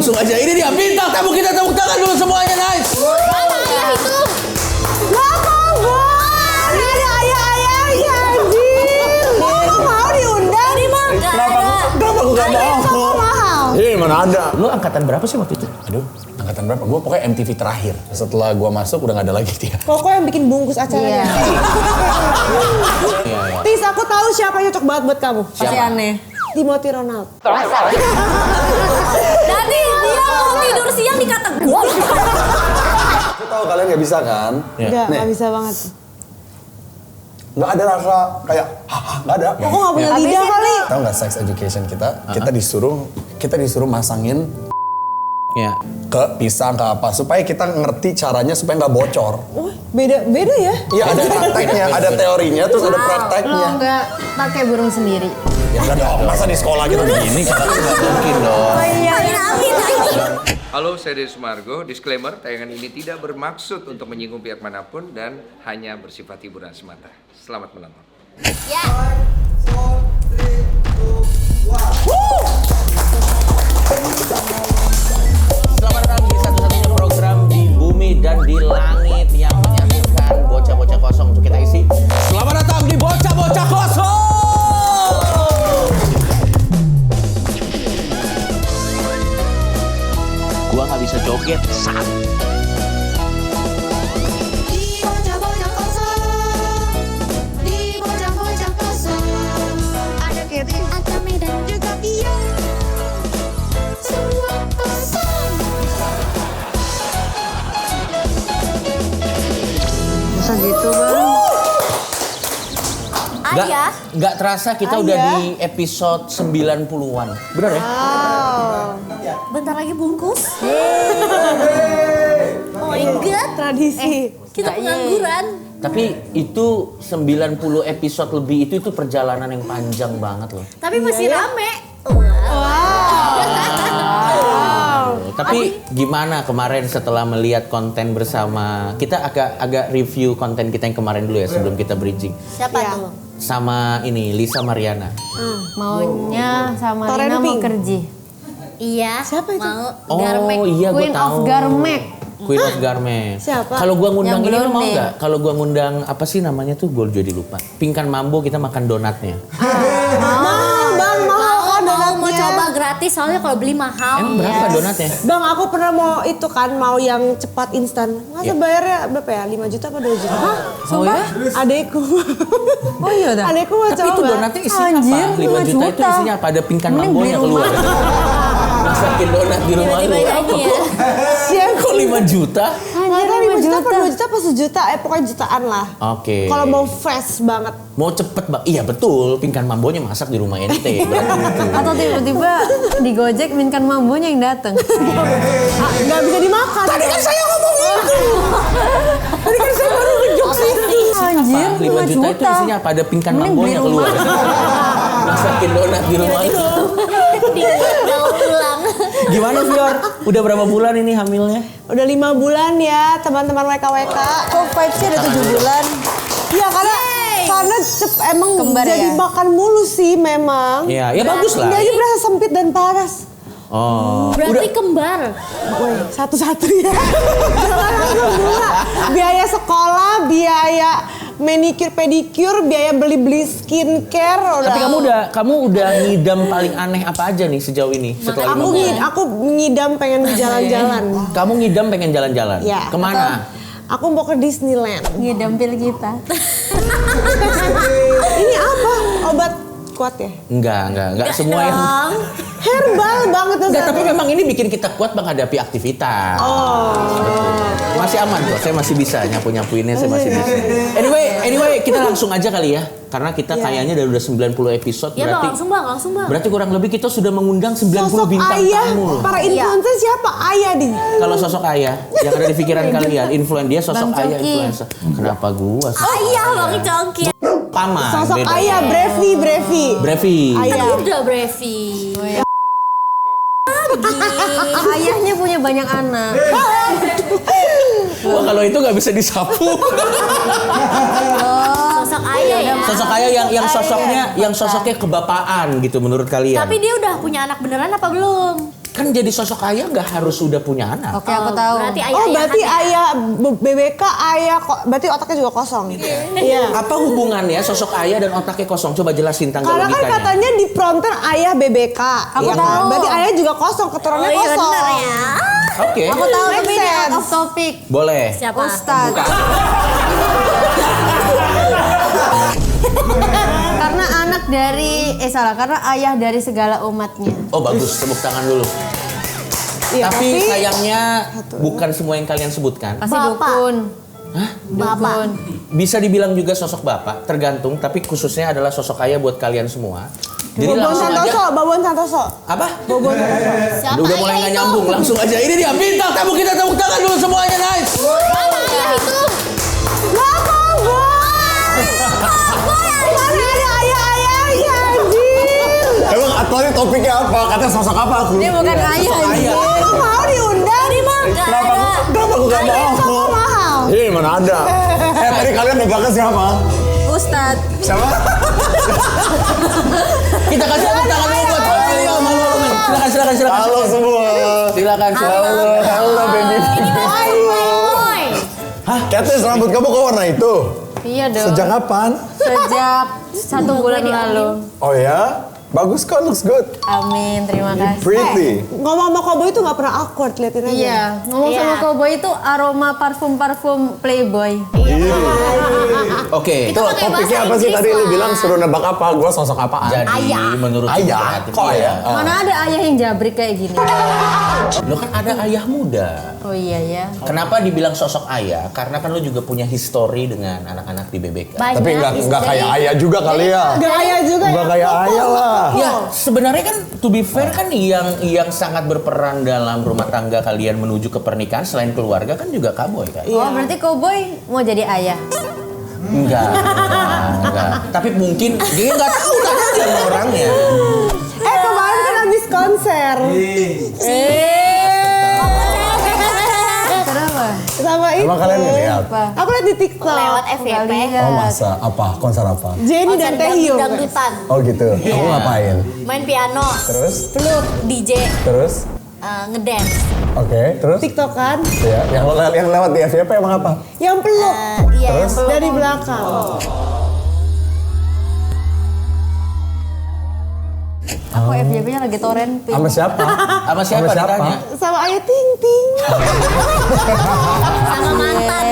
langsung aja. Ini dia bintang tamu kita, tepuk tangan dulu semuanya, nice. Mana ayah itu? Gak mau gue. Gak ada ayah-ayahnya anjir. Gue mau diundang. Ini mah gak ada. Kenapa gue gak mau? Kok mahal? Ini mana ada? Lu angkatan berapa sih waktu itu? Aduh, angkatan berapa? Gue pokoknya MTV terakhir. Setelah gue masuk udah gak ada lagi dia. Koko yang bikin bungkus acaranya. Iya. Tis, aku tahu siapa yang cocok banget buat kamu. Pasti aneh. Timothy Ronald. Tadi dia mau tidur siang dikata gue. Aku tahu kalian nggak bisa kan? Enggak, Nih. gak bisa banget. Nggak ada rasa kayak haha, nggak ada. Koko gak punya lidah kali. Tahu nggak sex education kita? Kita disuruh masangin Ya. ke pisang ke apa supaya kita ngerti caranya supaya nggak bocor. Oh, beda ya? Iya ada prakteknya, ada teorinya, terus ada Lo prakteknya. nggak pakai burung sendiri? Ya nggak dong, masa di sekolah kita begini? Kita nggak mungkin dong. Amin. Halo, saya Dedi Sumargo. Disclaimer, tayangan ini tidak bermaksud untuk menyinggung pihak manapun dan hanya bersifat hiburan semata. Selamat menonton. Ya. Selamat datang di satu-satunya program di bumi dan di langit yang menyaksikan bocah-bocah kosong untuk kita isi. Selamat datang di Bocah-Bocah Kosong! Gua nggak bisa joget, sat. Di bocah-bocah kosong, ada Kevin, Atami dan juga Pia. Semua kosong. Masa gitu bang? Nggak terasa kita udah di episode 90-an. Bener ya? Bentar lagi bungkus. Oh my god. Tradisi. Kita pengangguran. Tapi itu 90 episode lebih itu perjalanan yang panjang banget loh. Tapi masih rame. Tapi gimana kemarin setelah melihat konten bersama, kita agak review konten kita yang kemarin dulu ya sebelum kita bridging. Siapa Ya. tuh? Sama ini Lisa Mariana. Maunya sama Toren Rina mau Pink. kerji. Iya. Siapa itu? Mau Oh Garmek. iya gue Queen tahu. of Garmek. Queen of Garmek. Siapa? Kalau gua ngundang Yang ini lu mau blonde. nggak? Kalau gua ngundang apa sih namanya tuh gue jadi lupa. Pingkan Mambo kita makan donatnya. Bang, mahal kan Mau donatnya. coba gratis soalnya kalau beli mahal. Emang berapa donatnya? Bang, aku pernah mau itu kan, mau yang cepat instan. Masa Ya. bayarnya berapa ya? 5 juta apa 2 juta? Hah? Oh ya? Adekku. Oh iya dah. Adekku mau Tapi coba. itu donatnya isinya Anjir, apa? 5 juta itu 5 isinya apa? Ada pingkan Mending mambonya beli keluar. Masakin donat di rumah lu. Tiba-tiba nyanyi ya. Siapa? Kok 5 juta? Nggak tahu 5 juta apa 2 juta apa 1 juta, pokoknya jutaan lah. Oke. Kalau mau fresh banget. Mau cepet bang? Iya betul. Pingkan mambonya masak di rumah ente. Berarti gitu. Atau tiba-tiba di Gojek minkan mambonya yang dateng. Nggak bisa dimakan. Tadi kan saya ngomong itu. Tadi kan saya baru ngejokes itu. Anjir, 5 juta itu isinya apa? Ada pingkan Mending beli mambonya keluar. Masakin donat di rumah lu. Daur ulang. Gimana Fior? Udah berapa bulan ini hamilnya? Udah 5 bulan ya teman-teman WKWK. Kok vibes-nya udah 7 bulan? Iya karena emang Kembar jadi ya? makan mulu sih memang. Iya, ya bagus lah. Dia aja berasa sempit dan panas. Oh. Berarti kembar. Woi, satu-satu ya. Jangan langsung dua. Biaya sekolah, biaya manicure pedicure, biaya beli skincare. Tapi kamu udah ngidam paling aneh apa aja nih sejauh ini setelah 5 bulan? Aku ngidam pengen jalan-jalan. Kamu ngidam pengen jalan-jalan? Ya. Kemana? Aku mau ke Disneyland. Ngidam pil kita. Ini apa? Obat kuat ya? Enggak semua yang... Herbal banget tuh. Enggak, tapi memang ini bikin kita kuat menghadapi aktivitas. Oh. Betul. Masih aman kok, saya masih bisa nyapu-nyapuinnya, saya masih bisa. Anyway, kita langsung aja kali ya. Karena kita kayaknya udah 90 episode, Ya bang, langsung bang. berarti kurang lebih kita sudah mengundang 90 Sosok bintang ayah, tamu loh. para influencer siapa? Ayah di. Kalau sosok ayah, yang ada di pikiran kalian, dia sosok Bang ayah Coki. influencer. Kenapa gua? Ayah bang Coki. Paman. Sosok beda. ayah, Brevi. Brevi. Ayah. Udah Brevi. Ayahnya punya banyak anak. Wah kalau itu nggak bisa disapu. Sosok ayah ya. Sosok ayah yang sosoknya kebapaan gitu menurut kalian. Tapi dia udah punya anak beneran apa belum? kan jadi sosok ayah nggak harus sudah punya anak. Oke, aku tahu. Berarti ayah Oh berarti ya? ayah BBK berarti otaknya juga kosong. Iya. Apa hubungannya sosok ayah dan otaknya kosong? Coba jelasin tanggal Karena kan logikanya. katanya di prompter ayah BBK. Aku ya kan? tahu. Berarti ayah juga kosong, Oh keturunannya iya kosong. bener ya. Oke. Aku tahu Make tapi ini out sense. of topic. Boleh. Siapa? Ustadz. Karena anak dari karena ayah dari segala umatnya. Oh bagus, tepuk tangan dulu. Iya, Tapi sayangnya bukan semua yang kalian sebutkan. Pasti Bapak. dukun. Bapak. Bisa dibilang juga sosok bapak, tergantung. Tapi khususnya adalah sosok ayah buat kalian semua. Jadi Bobon langsung Santoso, aja. Bobon Santoso. Apa? Siapa Udah mulai ayah nggak itu? nyambung, langsung aja. Ini dia bintang tamu kita, tepuk tangan dulu semuanya, nice. Mana ayah itu? Gak Boy! Mana ada ayah-ayahnya anjir? Emang aturannya topiknya apa? Katanya sosok apa aku? Dia bukan ayah. Sosok ayah. Lu mau diundang? Ini mah gak ada. Kenapa aku gak mau? Kok mahal? Ini mana ada? Tadi kalian nebaknya siapa? Ustadz. Siapa? Kita kasih tepuk tangan dulu buat William. Silakan. Halo semua. Silakan. Halo baby. Boy. Katanya rambut kamu kok warna itu? Iya dong. Sejak kapan? Sejak 1 bulan lalu. Oh ya? Bagus kok, looks good. Amin, terima kasih. Pretty. Ngomong sama Koboy itu gak pernah awkward, liatin aja. Iya, ngomong Iya. sama Cowboy itu aroma parfum Playboy. Oke. Itu pakai topiknya bahasa apa sih Inggris tadi lu lah. bilang suruh nebak apa? Gua sosok apaan? Jadi menurut Ayah? Kok ayah? Mana ada ayah yang jabrik kayak gini? Lo kan ada ayah muda. Oh iya ya. Kenapa dibilang sosok ayah? Karena kan lo juga punya histori dengan anak-anak di BBK. Banyak Tapi nggak kayak ayah juga kali ya. Gak ayah juga. Nggak kayak ayah lah. Ya, sebenarnya kan to be fair kan yang sangat berperan dalam rumah tangga kalian menuju ke pernikahan selain keluarga kan juga Kaboy kan? Oh berarti Cowboy mau jadi ayah? Enggak. Tapi mungkin dia nggak tahu kan sama orangnya. Kemarin kan habis konser. Kenapa? Sama itu. Emang kalian ngeliat? Apa? Aku liat di TikTok. lewat FYP. Oh masa? Apa? Konser apa? Jenny dan Taehyung. Dangdutan. Oh gitu. Kamu ngapain? Main piano. Terus? Peluk. DJ. Terus? Ngedance. Oke. Terus? TikTok kan? Ya. Yang lewat di FYP emang apa? Yang peluk Iya. Terus? yang peluk. dari belakang. Aku FYP-nya lagi torrenting. Sama siapa? Sama siapa ditanya? Sama Ayah Ting Ting. Sama mantan.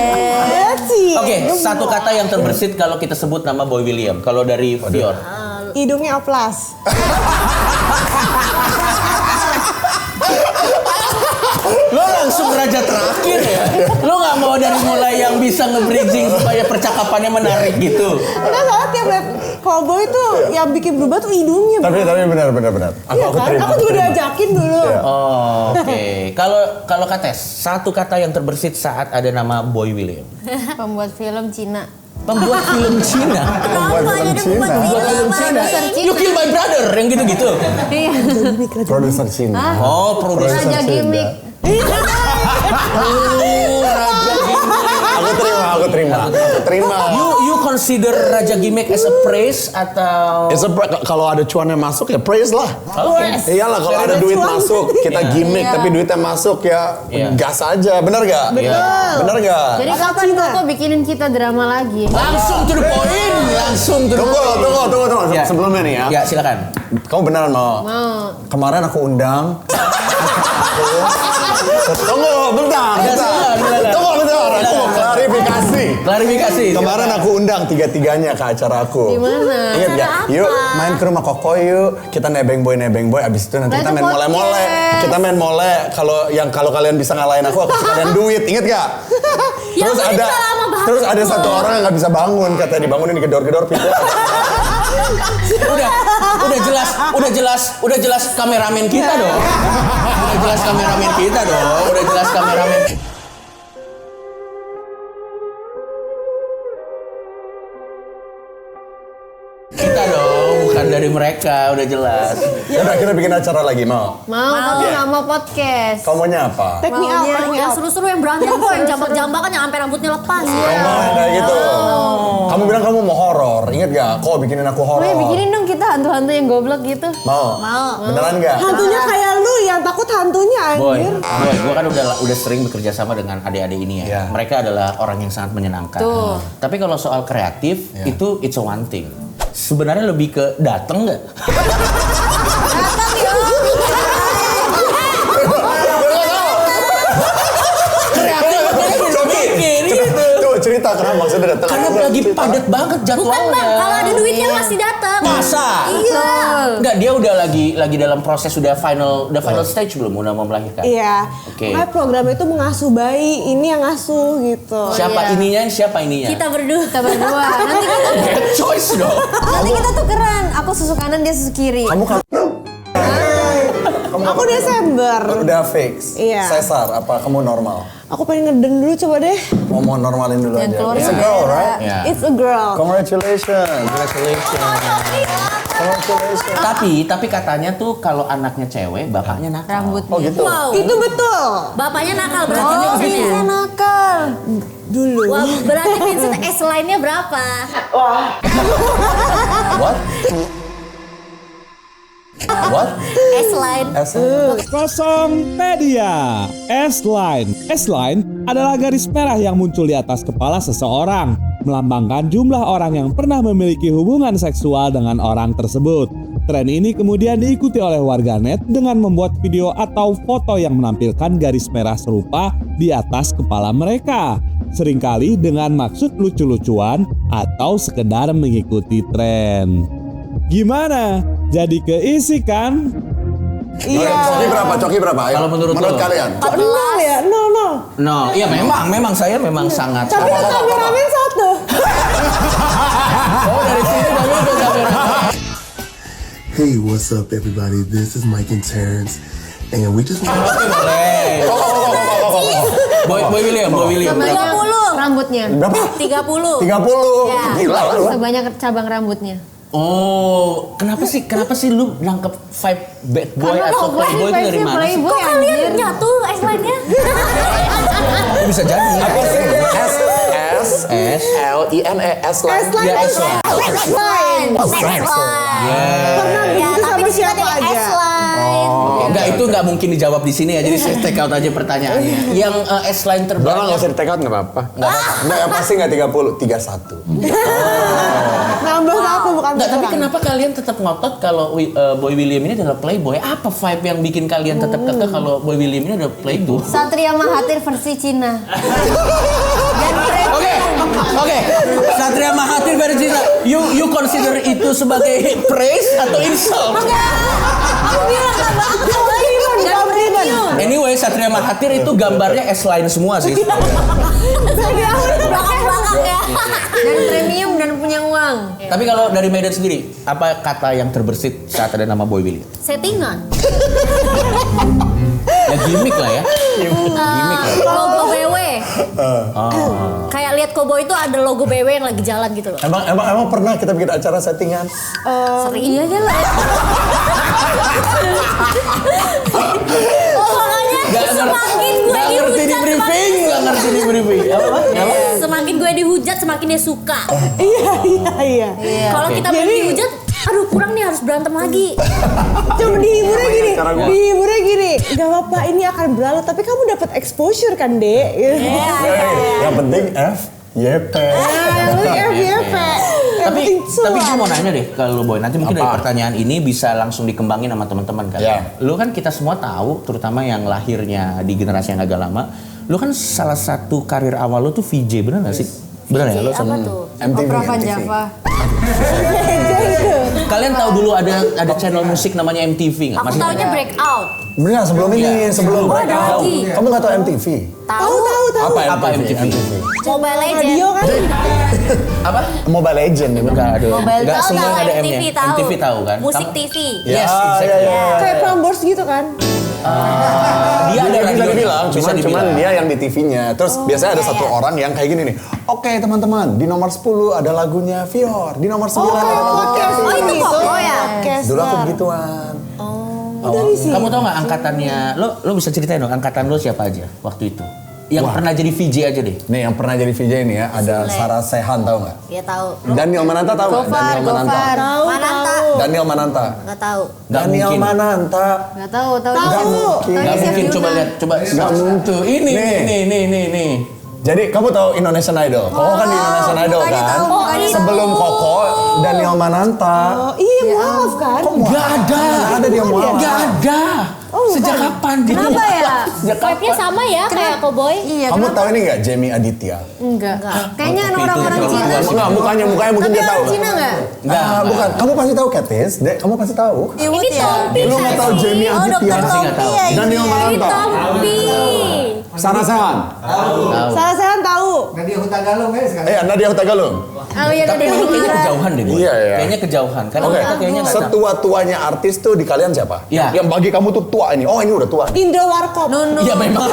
Ya sih. Oke, satu kata yang terbersit kalau kita sebut nama Boy William. Kalau dari Fior. Hidungnya oplas. Lo langsung raja terakhir ya? Lo nggak mau dari mulai yang bisa nge-bridging supaya percakapannya menarik gitu? Karena soalnya tiap liat Cowboy tuh yang bikin berubah tuh hidungnya. Tapi benar. Iya kan? Aku juga diajakin dulu. Oh, oke. Kalau Kates, satu kata yang terbersit saat ada nama Boy William. Pembuat film Cina. Pembuat film Cina. Pembuat film Cina. Pembuat film Cina. You Kill My Brother yang gitu-gitu. Iya. Produser Cina. Oh, produser. Raja gimmick. Aku terima. You consider Raja Gimmick as a praise atau? Kalau ada cuannya masuk ya praise lah. Oke. Iyalah kalau ada duit masuk kita gimmick Iya. tapi duitnya masuk ya Iya. gas aja, bener gak? Bener gak? Jadi kapan Koko bikinin kita drama lagi? Langsung to the point. Langsung to the point. Tunggu. Ya. Sebelumnya nih ya. Ya, silakan. Kamu beneran mau? Mau. Kemarin aku undang. Tunggu, bentar. Tunggu, bentar. Aku mau klarifikasi. Klarifikasi. Kemarin aku undang tiga-tiganya ke acara aku. Di mana? Ingat gak? Acara Yuk apa? main ke rumah Koko yuk. Kita nebeng boy. Abis itu nanti Nah, kita itu main mole-mole. podcast. Kita main mole. Kalau kalian bisa ngalahin aku kasih kalian duit. Ingat gak? Ya, tapi udah lama banget terus ada tuh. satu orang yang nggak bisa bangun. Katanya dibangunin digedor-gedor pintu. Udah jelas kameramen kita dong. Udah jelas kameramen kita dong. Kita dong, bukan dari mereka, udah jelas. Ya udah kita bikin acara lagi mau. Mau, tapi nggak mau podcast. Kamu maunya apa? Take me out, take me Yang out. seru-seru yang berantem kok, yang jambak-jambakan yang sampai rambutnya lepas. Kamu mau yang kayak gitu. Kamu bilang kamu mau horor, inget gak? Kok bikinin aku horor? Weh, bikinin dong kita hantu-hantu yang goblok gitu. Mau? Beneran gak? Hantunya kayak lu yang takut hantunya Boy, anjir. gue kan udah sering bekerja sama dengan adik-adik ini ya. Iya. Mereka adalah orang yang sangat menyenangkan. Tuh. Tapi kalau soal kreatif Iya. itu it's a one thing. Sebenarnya lebih ke dateng nggak? Kreatif udah mikir gitu. Tuh cerita kenapa maksudnya datang? Karena lagi padat banget Bukan jadwalnya. bang, kalau ada duitnya masih datang. Masa? Iya. Enggak, dia udah lagi dalam proses udah final stage belum udah mau melahirkan. Iya. Oke. Makanya program itu mengasuh bayi, ini yang ngasuh gitu. Siapa ininya? Siapa ininya? Kita berdua. Kita berdua. Nanti kita, Get choice dong. nanti kita tukeran. Aku susu kanan, dia susu kiri. Kamu kan Aku Desember. udah fix. Iya. Sesar apa kamu normal? Aku pengen ngeden dulu coba deh. Mau normalin dulu Yang aja. keluar It's a sama girl, Era. right? Ya. It's a girl. Congratulations. Tapi katanya tuh kalau anaknya cewek, bapaknya nakal. Rambutnya. Oh gitu. Wow. Itu betul. Bapaknya nakal berarti Oh, Vincent ya? bisa nakal. Dulu. Wah, berarti Vincent S-line-nya berapa? What? What? S-line. Kosongpedia S-Line. S-Line adalah garis merah yang muncul di atas kepala seseorang, melambangkan jumlah orang yang pernah memiliki hubungan seksual dengan orang tersebut. Tren ini kemudian diikuti oleh warganet dengan membuat video atau foto yang menampilkan garis merah serupa di atas kepala mereka. Seringkali dengan maksud lucu-lucuan atau sekedar mengikuti tren. Gimana? Jadi keisi kan? Iya. Coki berapa? Ayo. Kalau menurut lo? kalian? Kok nol ya? Nol. No, iya memang saya memang sangat. Tapi kan kameramen satu. Oh dari sini tapi udah kameramen. Hey, what's up, everybody? This is Mike and Terrence, and we just want Oke boleh. Boy William. 30 rambutnya. Berapa? 30. 30. Ya. Gila lu. Sebanyak cabang rambutnya. Oh, kenapa sih lu nangkep vibe bad boy Karena atau playboy itu dari mana sih? Kok kalian nyatu S-line-nya? Oh, bisa jadi. Apa sih? S L I N E S line. Ya, S-line. S-line. Pernah Ya, begitu tapi sama di sini siapa ada aja? S-line. Enggak, itu nggak mungkin dijawab di sini ya. Jadi saya take out aja pertanyaannya. Yang S-line Udah lah, terbanyak. nggak usah di take out, nggak apa-apa. Nggak, yang pasti nggak 30, 31. Nambah satu bukan Enggak, tapi kurang. kenapa kalian tetap ngotot kalau Boy William ini adalah playboy? Apa vibe yang bikin kalian tetap kekeh kalau Boy William ini adalah playboy? Satria Mahathir versi Cina. Dan Oke. Satria Mahathir versi Cina. You consider itu sebagai praise atau insult? aku bilang gak bagus. Dan premium. Anyway, Satria Mahathir itu gambarnya S-line semua sih. Belakang-belakang ya. Dan premium dan punya uang. Tapi kalau dari Medan sendiri, apa kata yang terbersit saat ada nama Boy William? Settingan. Ya gimmick lah ya. Gimmick lah. Logo BW. Kayak lihat Kobo itu ada logo BW yang lagi jalan gitu loh. Emang pernah kita bikin acara settingan? Sering. Iya aja lah. Oh makanya semakin gue Nggak ngerti di briefing, nggak ngerti di briefing. Apa? semakin gue dihujat semakin dia suka. Iya. Kalau kita belum dihujat, aduh kurang nih harus berantem lagi. Cuma dihiburnya Cara gua. gini. Gak apa-apa ini akan berlalu, tapi kamu dapat exposure kan, Dek? Yang penting F, YP. Lu FYP. Tapi gue mau nanya deh kalau Boy, nanti mungkin dari pertanyaan ini bisa langsung dikembangin sama teman-teman kan. Ya. Lu kan kita semua tahu, terutama yang lahirnya di generasi yang agak lama, lu kan salah satu karir awal lu tuh VJ, bener gak sih? Bener ya? Lu Apa tuh? MTV. Opera Van Java. Kalian tahu dulu ada channel musik namanya MTV nggak? Aku taunya breakout. Bener sebelum ini, sebelum Oh, ada breakout. lagi. Kamu nggak tahu MTV? Tahu. Apa MTV? Mobile Legends. Radio kan? Apa? Mobile Legend. Enggak ada. Mobile Enggak Tahu semua tahu yang ada MTV M-nya. tahu. MTV tahu kan? Musik Kamu- TV. Yes, Ya, exactly. ya. Kayak Prambors gitu kan? Dia ada Bisa radio. dibilang cuman dia yang di TV-nya. Terus biasanya ada satu orang yang kayak gini nih. Oke teman-teman, di nomor 10 ada lagunya Fior, di nomor 9 ada lagu Kevin. Oh itu Koko ya? Dulu aku begituan. Kamu tau nggak angkatannya? Lo bisa ceritain dong angkatan lo siapa aja waktu itu? Yang pernah jadi VJ aja deh. Nih yang pernah jadi VJ nih ya, ada Sarah Sehan tahu nggak? Iya tahu. Daniel Mananta tahu nggak? Daniel Mananta. Mananta. Daniel Mananta. Nggak tahu. Daniel mungkin. Mananta. Nggak tahu. Nggak mungkin. Nggak mungkin, coba lihat, coba. Nggak mungkin. Ini. Jadi kamu tahu Indonesian Idol? Koko kan di Indonesian Idol kan? Sebelum Koko, Daniel Mananta. Oh iya, mualaf kan? Nggak ada. Nggak ada dia mualaf. Nggak ada. Sejak kapan dia? Kenapa ya? Sejak Vibe-nya sama ya kayak Cowboy. Iya. Kamu tahu ini nggak Jamie Aditya? Enggak. Kayaknya orang-orang Itu Cina. Enggak, mukanya mungkin dia tahu. Cina nggak? Nggak. Bukan. Kamu pasti tahu Katis, Dek. Kamu pasti tahu. Iwut ya. Lu nggak tahu Jamie Oh Aditya? dokter Masih nggak Tompi tahu. ya. Daniel Ini Mananta. Tompi. Sarah Sehan. Sarah Sehan tahu. Nadia Hutagalung. Oh iya Tapi tadi dulu kayaknya marah. kejauhan deh, Boy. Iya, iya. Kayaknya kejauhan. Karena Oke. kita kayaknya nggak tahu. Setua-tuanya artis tuh di kalian siapa? Iya. Yang bagi kamu tuh tua ini. Oh, ini udah tua. Indro Warkop. Iya memang.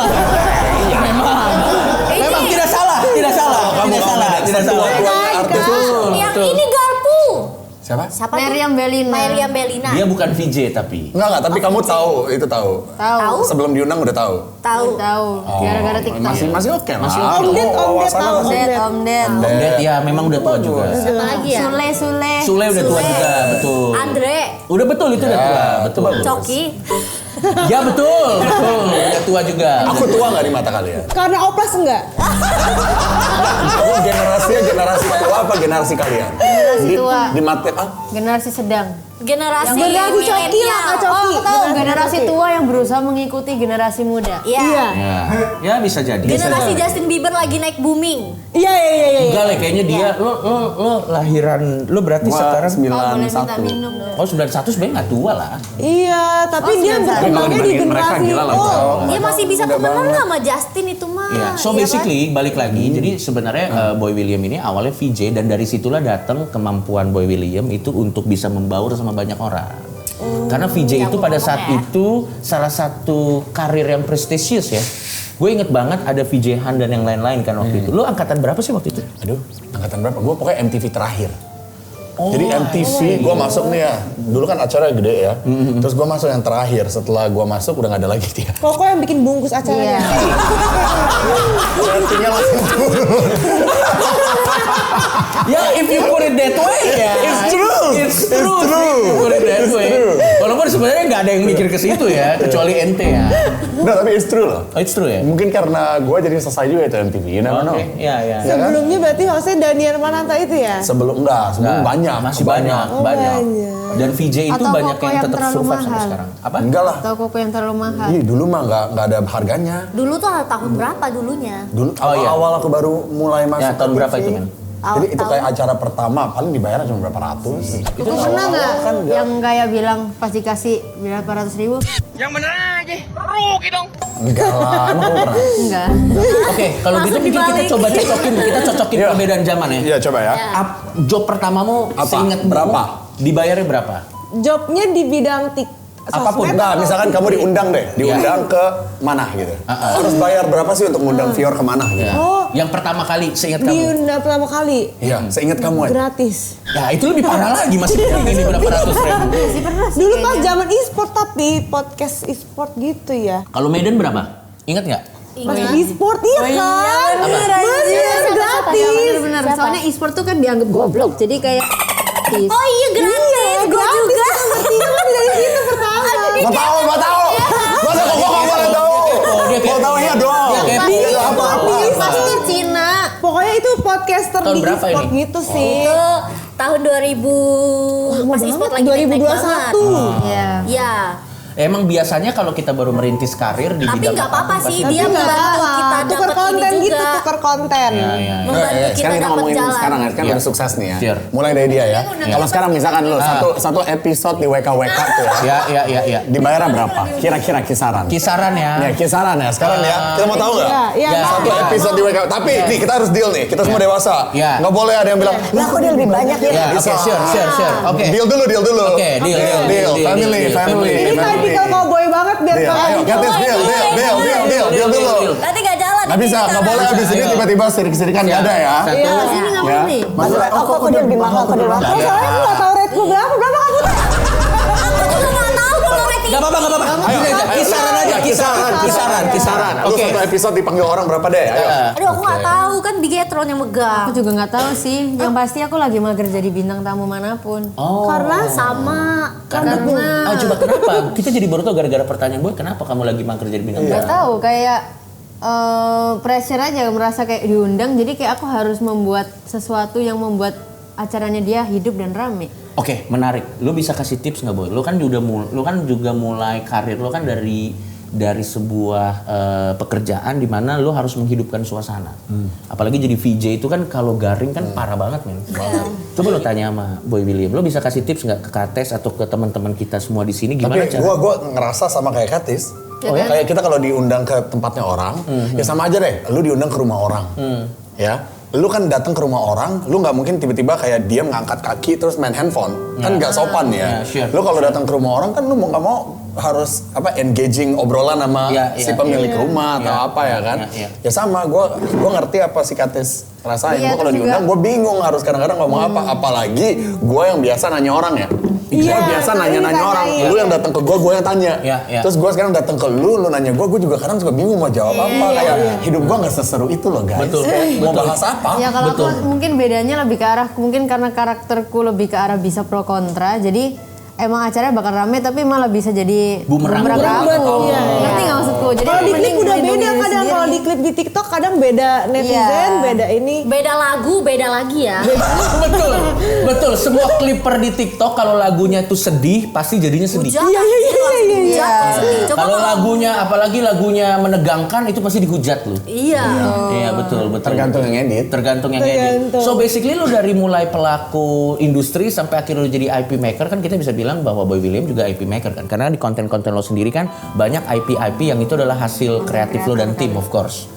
Iya memang. Memang tidak salah. Tidak salah. Tidak salah. Setua-tuanya artis tuh. Yang ini Garpu. Siapa? Siapa? Meriam Bellina. Meriam Bellina. Dia bukan VJ tapi. Enggak, tapi kamu tahu, itu tahu. Tahu. Sebelum diundang udah tahu. Tahu. Tahu. Gara-gara TikTok. Masih oke lah. Masih Om Ded tahu. Om Ded. Om Ded ya memang udah tua juga. Siapa lagi ya? Sule udah tua juga, betul. Andre. Udah betul itu udah tua, betul. Coki. Ya betul. Udah tua juga. Aku tua nggak di mata kalian? Karena Oplas enggak? Aku generasinya generasi tua apa generasi kalian? Generasi tua. Di mata Generasi sedang. Generasi Generasi Coki lah, Kak milenial. Coki. Oh, aku tahu Generasi generasi Coki. tua yang berusaha mengikuti generasi muda. Iya. Ya, ya bisa jadi. Generasi Justin Bieber lagi naik booming. Iya. Enggak lah, kayaknya dia lo lahiran lo berarti sekarang Oh, boleh minta minum dong. Oh 91 sebenarnya nggak tua lah. Iya, tapi dia berkembangnya di generasi. Dia masih bisa temenan nggak sama Justin itu mah. Iya, so Iya basically balik lagi, jadi sebenarnya Boy William ini awalnya VJ dan dari situlah datang kemampuan Boy William itu untuk bisa membaur sama banyak orang. Karena VJ itu pada saat itu salah satu karir yang prestisius ya. Gue inget banget ada VJ Han dan yang lain-lain kan waktu itu. Lo angkatan berapa sih waktu itu? Aduh, angkatan berapa? Gue pokoknya MTV terakhir. Jadi MTV gue masuk nih ya. Dulu kan acara gede ya. Terus gue masuk yang terakhir. Setelah gue masuk udah gak ada lagi dia. Koko yang bikin bungkus acaranya. Ratingnya langsung turun. Ya, if you put it that way ya. It's true. It's true. If you put it that way. Walaupun sebenarnya nggak ada yang mikir ke situ ya, kecuali ente ya. Nah, tapi it's true loh. Oh, it's true ya. Mungkin karena gue jadi selesai juga itu MTV. You never know. Oke, ya. Ya kan? Sebelumnya berarti maksudnya Daniel Mananta itu ya? Sebelum banyak. Masih banyak. banyak. Dan VJ itu Atau banyak Koko yang yang tetap terlalu survive sampai mahal. sekarang. Apa? Enggak lah. Atau Koko yang terlalu mahal. Ih, dulu mah nggak ada harganya. Dulu tuh tahun berapa dulunya? Dulu Oh, iya. awal aku baru mulai masuk. Ya, tahun ke berapa TV. itu, men? Jadi itu kayak acara pertama, paling dibayar cuma berapa ratus. Koko pernah nggak yang kayak bilang pas dikasih berapa ratus ribu? Enggak lah, emang kamu pernah? Enggak. Oke, kalau gitu Langsung mungkin kita dibalik. coba cocokin Iya. perbedaan zaman ya. Iya, coba ya. Job pertamamu Apa? seingat Berapa? Dibayarnya berapa? Jobnya di bidang Apapun. sosmed Enggak, atau- misalkan kamu diundang deh, diundang ke mana gitu. Harus bayar berapa sih untuk ngundang Fior ke mana gitu? Oh, Yang pertama kali seingat kamu. diundang pertama kali. Iya, seingat kamu aja. Gratis. Ya itu lebih parah lagi, masih ini berapa ratus ribu. Dulu pas zaman e-sport tapi podcast e-sport gitu ya. Kalau Medan berapa? Ingat nggak? Pas e-sport iya kan? Masih gratis. Bener. Soalnya e-sport tuh kan dianggap goblok. Jadi kayak Oh iya gratis, gue juga. Iya kan dari situ pertama. Mau tahu. Masa kok nggak boleh tahu? Mau tahu iya dong. Dia kepo. Iya, apa-apa. pasti Cina. Pokoknya itu podcaster Tahun di berapa e-sport ini? gitu sih. Itu tahun 2000 pas e-sport lagi naik-naik 2021. banget. Iya. Ya, Emang biasanya kalau kita baru merintis karir di tapi bidang nggak apa-apa apapun sih, pasti- dia Tapi nggak membantu apa-apa. kita Tuker dapat konten ini gitu, juga. tuker konten. Iya. Membantu kita Sekarang kita dapat ngomongin jalan. sekarang ya, kan Iya. udah sukses nih ya. Sure. Mulai dari dia ya. Kalau sekarang misalkan lo satu episode di WKWK tuh ya. Ya. Dibayar berapa? Kira-kira kisaran. Kisaran ya. Ya kisaran ya. Sekarang ya. Kita mau tahu nggak? Iya. Ya. Satu episode di WKWK. Tapi nih kita harus deal nih. Kita semua dewasa. Ya. Nggak boleh ada yang bilang, lah kok dia lebih banyak ya? Ya, oke, sure. Oke. Deal dulu. Oke, deal. Family. Ini tipikal cowboy banget biar Deal. Ayo, get this deal dulu. Nggak bisa, nggak boleh abis ini tiba-tiba sirik-sirikan nggak ada ya. Satu. Iya, sini nggak boleh nih. Masalah, Kok dia lebih mahal, kok dia lebih mahal. Soalnya aku nggak tahu rate gue berapa kamu tuh? Aku juga nggak tahu kalau rating. Gak apa-apa. Gini aja, kisaran aja, kisaran. Lu Oke. satu episode dipanggil orang berapa deh? Ayo. Aduh, aku nggak tahu kan Bigetron yang megang. Aku juga nggak tahu sih. Yang pasti aku lagi mager jadi bintang tamu manapun. Oh. Karena sama. Karena coba kenapa? Kita jadi baru tahu gara-gara pertanyaan boy, kenapa kamu lagi mager jadi bintang Nggak tamu? tahu kayak pressure aja, merasa kayak diundang. Jadi kayak aku harus membuat sesuatu yang membuat acaranya dia hidup dan rame. Oke, menarik. Lu bisa kasih tips nggak boy? Lu kan juga mulai karir lu kan dari sebuah pekerjaan di mana lu harus menghidupkan suasana. Apalagi jadi VJ itu kan kalau garing kan parah banget men. Coba lu tanya sama Boy William, lu bisa kasih tips nggak ke Kates atau ke teman-teman kita semua di sini gimana Tapi cara? gue ngerasa sama kayak Katis. Kayak kita kalau diundang ke tempatnya orang, ya sama aja deh. Lu diundang ke rumah orang, ya. Lu kan datang ke rumah orang, lu nggak mungkin tiba-tiba kayak diam ngangkat kaki terus main handphone, kan nggak sopan ya. Sure. Lu kalau datang ke rumah orang kan lu mau nggak mau harus engaging obrolan sama si pemilik rumah atau apa ya kan. Ya sama, gue ngerti apa si Katis rasain. Gue kalau diundang gue bingung harus kadang-kadang ngomong apa, apalagi gue yang biasa nanya orang ya. Gue biasa nanya-nanya orang, lu yang datang ke gue yang tanya. Terus gue sekarang datang ke lu nanya gue juga kadang suka bingung mau jawab apa. Kayak hidup gue nggak seseru itu loh guys. Betul. Mau bahas apa? Ya kalau aku mungkin bedanya lebih ke arah, mungkin karena karakterku lebih ke arah bisa pro kontra, jadi emang acaranya bakal rame tapi malah bisa jadi Bumerang. aku. Ngerti nggak maksudku? Jadi Kalau di klip mending udah melindungi beda diri kadang, sendiri. kalau di klip di TikTok kadang beda netizen, Iya. beda ini. Beda lagu, beda lagi ya. Betul. Semua kliper di TikTok kalau lagunya tuh sedih pasti jadinya sedih. Hujat, Iya. Coba Kalau kalau lagunya, apalagi lagunya menegangkan itu pasti dihujat loh. iya. Iya betul. Tergantung yang edit. Tergantung yang edit. So basically lu dari mulai pelaku industri sampai akhirnya lu jadi IP maker kan kita bisa bilang bahwa Boy William juga IP maker kan. Karena di konten-konten lo sendiri kan banyak IP yang itu adalah hasil kreatif lo dan tim of course.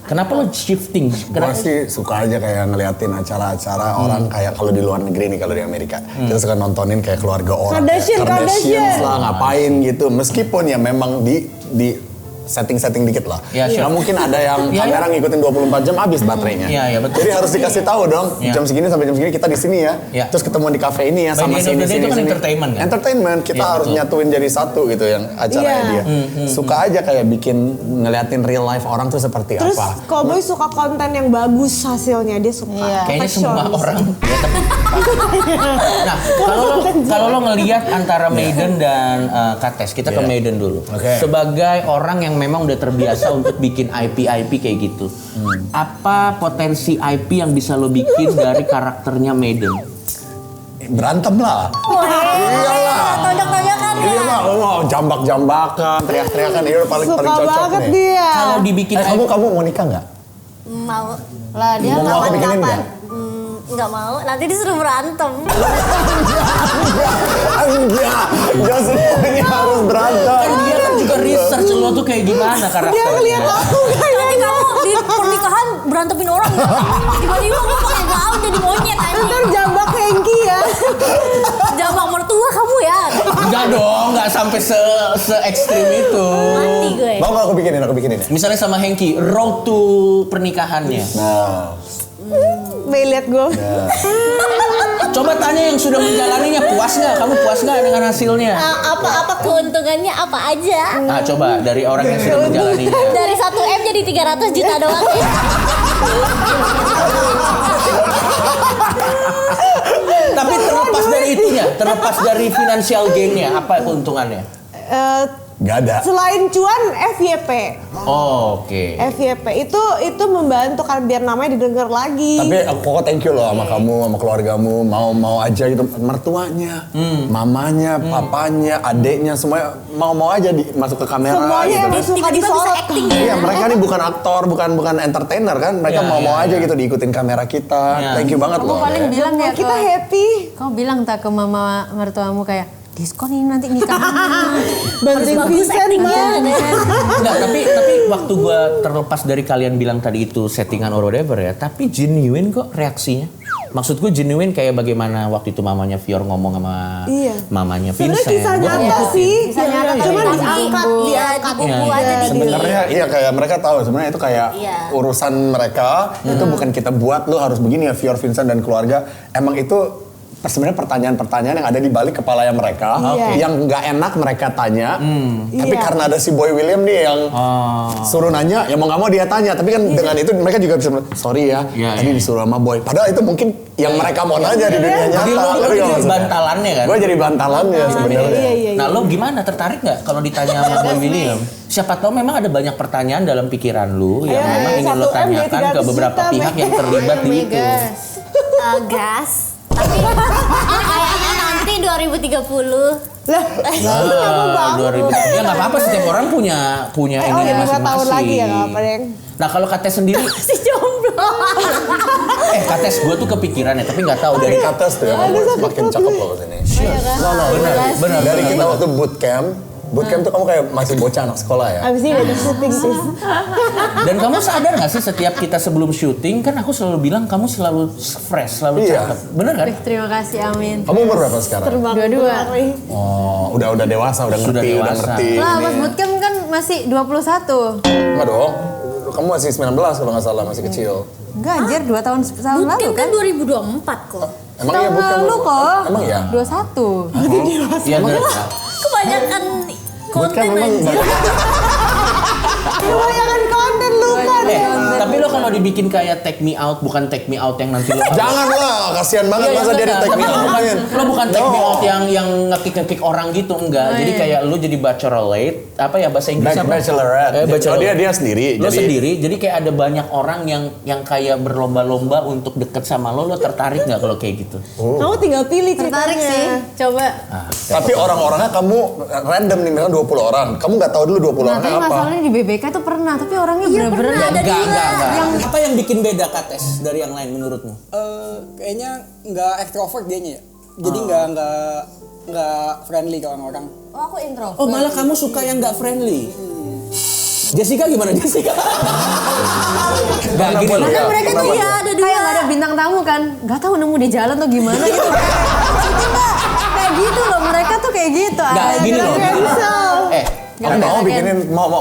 Kenapa lo shifting? Gue sih suka aja kayak ngeliatin acara-acara orang kayak kalau di luar negeri nih, kalau di Amerika kita suka nontonin kayak keluarga orang, Kardashian lah ngapain gitu, meskipun ya memang di setting dikit lah. Ya, sure. Nggak mungkin ada yang kamera ngikutin 24 jam habis baterainya. Iya, betul. Jadi harus dikasih tahu dong, jam segini sampai jam segini kita di sini ya. Terus ketemu di kafe ini ya By sama the end of the day sini. itu kan entertainment kan? Entertainment, kita harus nyatuin jadi satu gitu yang acaranya dia. Suka aja kayak bikin ngeliatin real life orang tuh seperti Terus apa. Cowboy suka konten yang bagus hasilnya, dia suka. Kayaknya semua orang. Ya, tapi, nah, kalau lo ngelihat antara Maiden dan Kates, kita ke Maiden dulu. Sebagai orang yang memang udah terbiasa untuk bikin IP kayak gitu, apa potensi IP yang bisa lo bikin dari karakternya Maiden? Berantem lah. Iyalah. Tonjok-tonjokan ya. Iya mah, jambak-jambakan, teriak-teriakan, itu paling Suka cocok banget nih. dia. Kalau dibikin Kamu mau nikah nggak? Mau. Lah dia Mau aku bikinin nggak? Nggak mau, nanti disuruh berantem. Enggak, jangan semuanya harus berantem. kan dia kan juga research lo tuh kayak gimana karakternya. Dia ngeliat aku Nanti kamu di pernikahan berantemin orang ya? Tiba-tiba gue pakai gaun jadi monyet aja. ntar jambak Hengki ya. Jambak mertua kamu ya. Enggak dong, enggak sampai se ekstrim itu. Mati gue. Mau nggak aku bikinin ya? Misalnya sama Hengki, road to pernikahannya. Nah, Be liat gue. Coba tanya yang sudah menjalaninya, puas nggak? Kamu puas nggak dengan hasilnya? Apa keuntungannya apa aja? Nah, coba dari orang yang sudah menjalaninya. Dari 1M jadi 300 juta doang ya. Tapi terlepas dari itunya, terlepas dari financial gain-nya, apa keuntungannya? nggak ada. Selain cuan, FYP. Oh, oke. FYP itu membantu kan biar namanya didengar lagi. Tapi aku thank you loh sama kamu, sama keluargamu, mau aja gitu, mertuanya, mamanya, papanya, adeknya, semuanya mau aja masuk ke kamera. Semuanya gitu emang kan. suka disorot. Iya, mereka nih bukan aktor, bukan entertainer kan, mereka mau aja gitu diikutin kamera kita. Thank you banget loh. Kamu paling bilang ya Kita happy. Kamu bilang tak ke mama mertuamu kayak diskon ini nanti nikah. Bantuin Vincent bang. Enggak, tapi waktu gua terlepas dari kalian bilang tadi itu settingan or whatever ya, tapi genuine kok reaksinya. Maksud gue genuine kayak bagaimana waktu itu mamanya Fior ngomong sama mamanya Vincent. Sebenarnya kisah nyata sih. Kisah nyata, Cuma tapi diangkat buku aja di Sebenarnya iya kayak mereka tahu sebenarnya itu kayak urusan mereka itu bukan kita buat lu harus begini ya Fior, Vincent dan keluarga. Emang itu sebenarnya pertanyaan-pertanyaan yang ada di balik kepala mereka yang nggak enak mereka tanya. Tapi karena ada si Boy William nih yang suruh nanya, ya mau nggak mau dia tanya. Tapi kan dengan itu mereka juga bisa sorry ya, tadi disuruh sama Boy. Padahal itu mungkin yang mereka mau nanya di dunia nyata. Jadi lo jadi bantalannya kan? Gue jadi bantalannya sebenarnya. Nah lo gimana, tertarik nggak kalau ditanya sama Boy William? Siapa tahu memang ada banyak pertanyaan dalam pikiran lu yang memang ingin lo tanyakan ke beberapa pihak yang terlibat di itu. Gas. Tapi kayaknya nanti 2030. Lah, itu lama banget. 2000. Ya nggak apa-apa, setiap orang punya ini ya 5 masing-masing. tahun lagi ya nggak apa Deng. Nah kalau Kates sendiri, Si jomblo. Kates gue tuh kepikiran ya, tapi nggak tahu dari Kates tuh ya, semakin cakep loh sini. benar. Dari kita waktu bootcamp tuh kamu kayak masih bocah anak sekolah ya. Abis ini udah syuting sih. Dan kamu sadar nggak sih setiap kita sebelum syuting kan aku selalu bilang kamu selalu fresh, selalu cakep, bener kan? Terima kasih, amin. Kamu umur berapa sekarang? Dua-dua. Oh, udah dewasa, udah ngerti. Lah, pas bootcamp kan masih 21. Enggak dong. Kamu masih 19 kalau nggak salah, masih kecil. Enggak anjir, 2 tahun lalu Mungkin kan. kan 2024 kok. Emang iya Tahun bootcamp? lalu kok. Emang iya? 21. Iya benar. Kebanyakan konten anjir. Kebanyakan konten lupa deh. Tapi lo kalau dibikin kayak take me out, bukan take me out yang nanti lo Janganlah, kasihan banget masa dia di take me out. Lo bukan take me out yang ngekik orang gitu, enggak. Jadi kayak lo jadi bachelorette, apa ya bahasa Inggris apa? Bachelorette. Oh dia sendiri. Lo sendiri, jadi kayak ada banyak orang yang kayak berlomba-lomba untuk deket sama lo tertarik nggak kalau kayak gitu? Kamu tinggal pilih ceritanya. Tertarik sih. Coba. Tapi orang-orangnya kamu random nih, misalnya 20 orang. Kamu nggak tahu dulu 20 Nah, orangnya tapi apa. masalahnya di BBK tuh pernah, tapi orangnya bener-bener Enggak. Apa yang bikin beda Kates dari yang lain menurutmu? Kayaknya nggak ekstrovert dianya ya. Jadi nggak friendly ke orang-orang. Oh, aku introvert. Oh malah kamu suka yang nggak friendly? Jessica gimana Jessica? Gak gini loh. Kan mereka tuh ya ada dua. Kayak gak ada bintang tamu kan. Gak tahu nemu di jalan tuh gimana gitu. Kayak gitu loh, mereka tuh kayak gitu. Gak gini loh. Kamu mau bikinin, mau.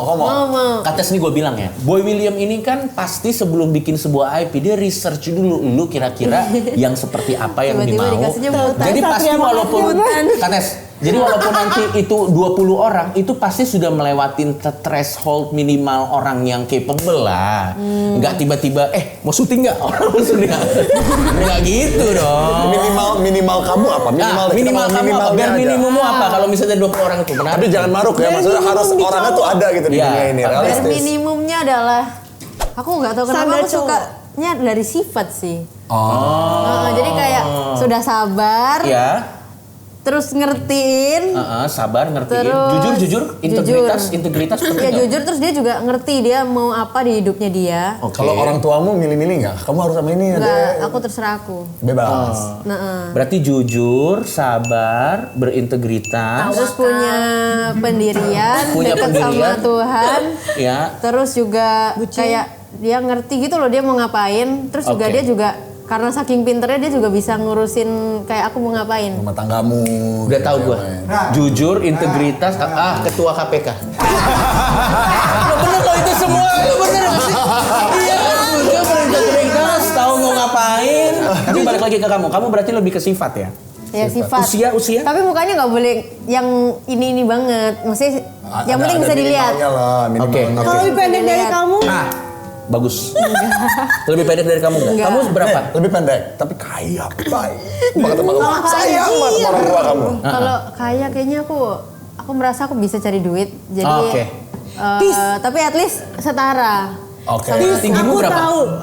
Kates nih gue bilang ya, Boy William ini kan pasti sebelum bikin sebuah IP dia research dulu lu kira-kira yang seperti apa yang Tiba-tiba dimau. dikasihnya hutan. Jadi pasti walaupun Kates, jadi walaupun nanti itu 20 orang itu pasti sudah melewatin threshold minimal orang yang capable lah. Enggak tiba-tiba mau syuting enggak? Orang mau syuting enggak? Enggak gitu dong. Minimal kamu apa? Minimal kamu apa? Biar minimummu apa kalau misalnya 20 orang itu benar. Tapi jangan maruk ya, maksudnya harus orangnya tuh ada gitu di dunia ini, Bare realistis. minimumnya adalah aku nggak tahu kenapa aku sukanya dari sifat sih. Jadi kayak sudah sabar. Iya. Terus ngertiin. Sabar, ngertiin. Terus, Jujur, integritas penting. Ya jujur, terus dia juga ngerti dia mau apa di hidupnya dia. Kalau orang tuamu milih-milih nggak? Kamu harus sama ini. Enggak, aku terserah aku. Bebas. Berarti jujur, sabar, berintegritas. Terus punya pendirian, dekat sama Tuhan. Ya. Terus juga kayak dia ngerti gitu loh dia mau ngapain. Terus juga dia juga karena saking pinternya dia juga bisa ngurusin kayak aku mau ngapain. Rumah tanggamu. Udah tahu gua. Jujur, integritas, ketua KPK. Lo bener loh itu semua, lo bener gak sih? Iya kan, jujur, berintegritas, tahu mau ngapain. Tapi balik lagi ke kamu berarti lebih ke sifat ya? Ya sifat. Usia? Tapi mukanya nggak boleh yang ini banget. Maksudnya yang penting bisa dilihat. Oke. Kalau lebih pendek dari kamu? Bagus. Lebih pendek dari kamu nggak? Kamu berapa? Lebih pendek, tapi kaya banget sama kamu. Sayang banget sama orang tua kamu. Kalau kaya kayaknya aku merasa aku bisa cari duit. Jadi tapi at least setara. Oke. Tinggimu berapa?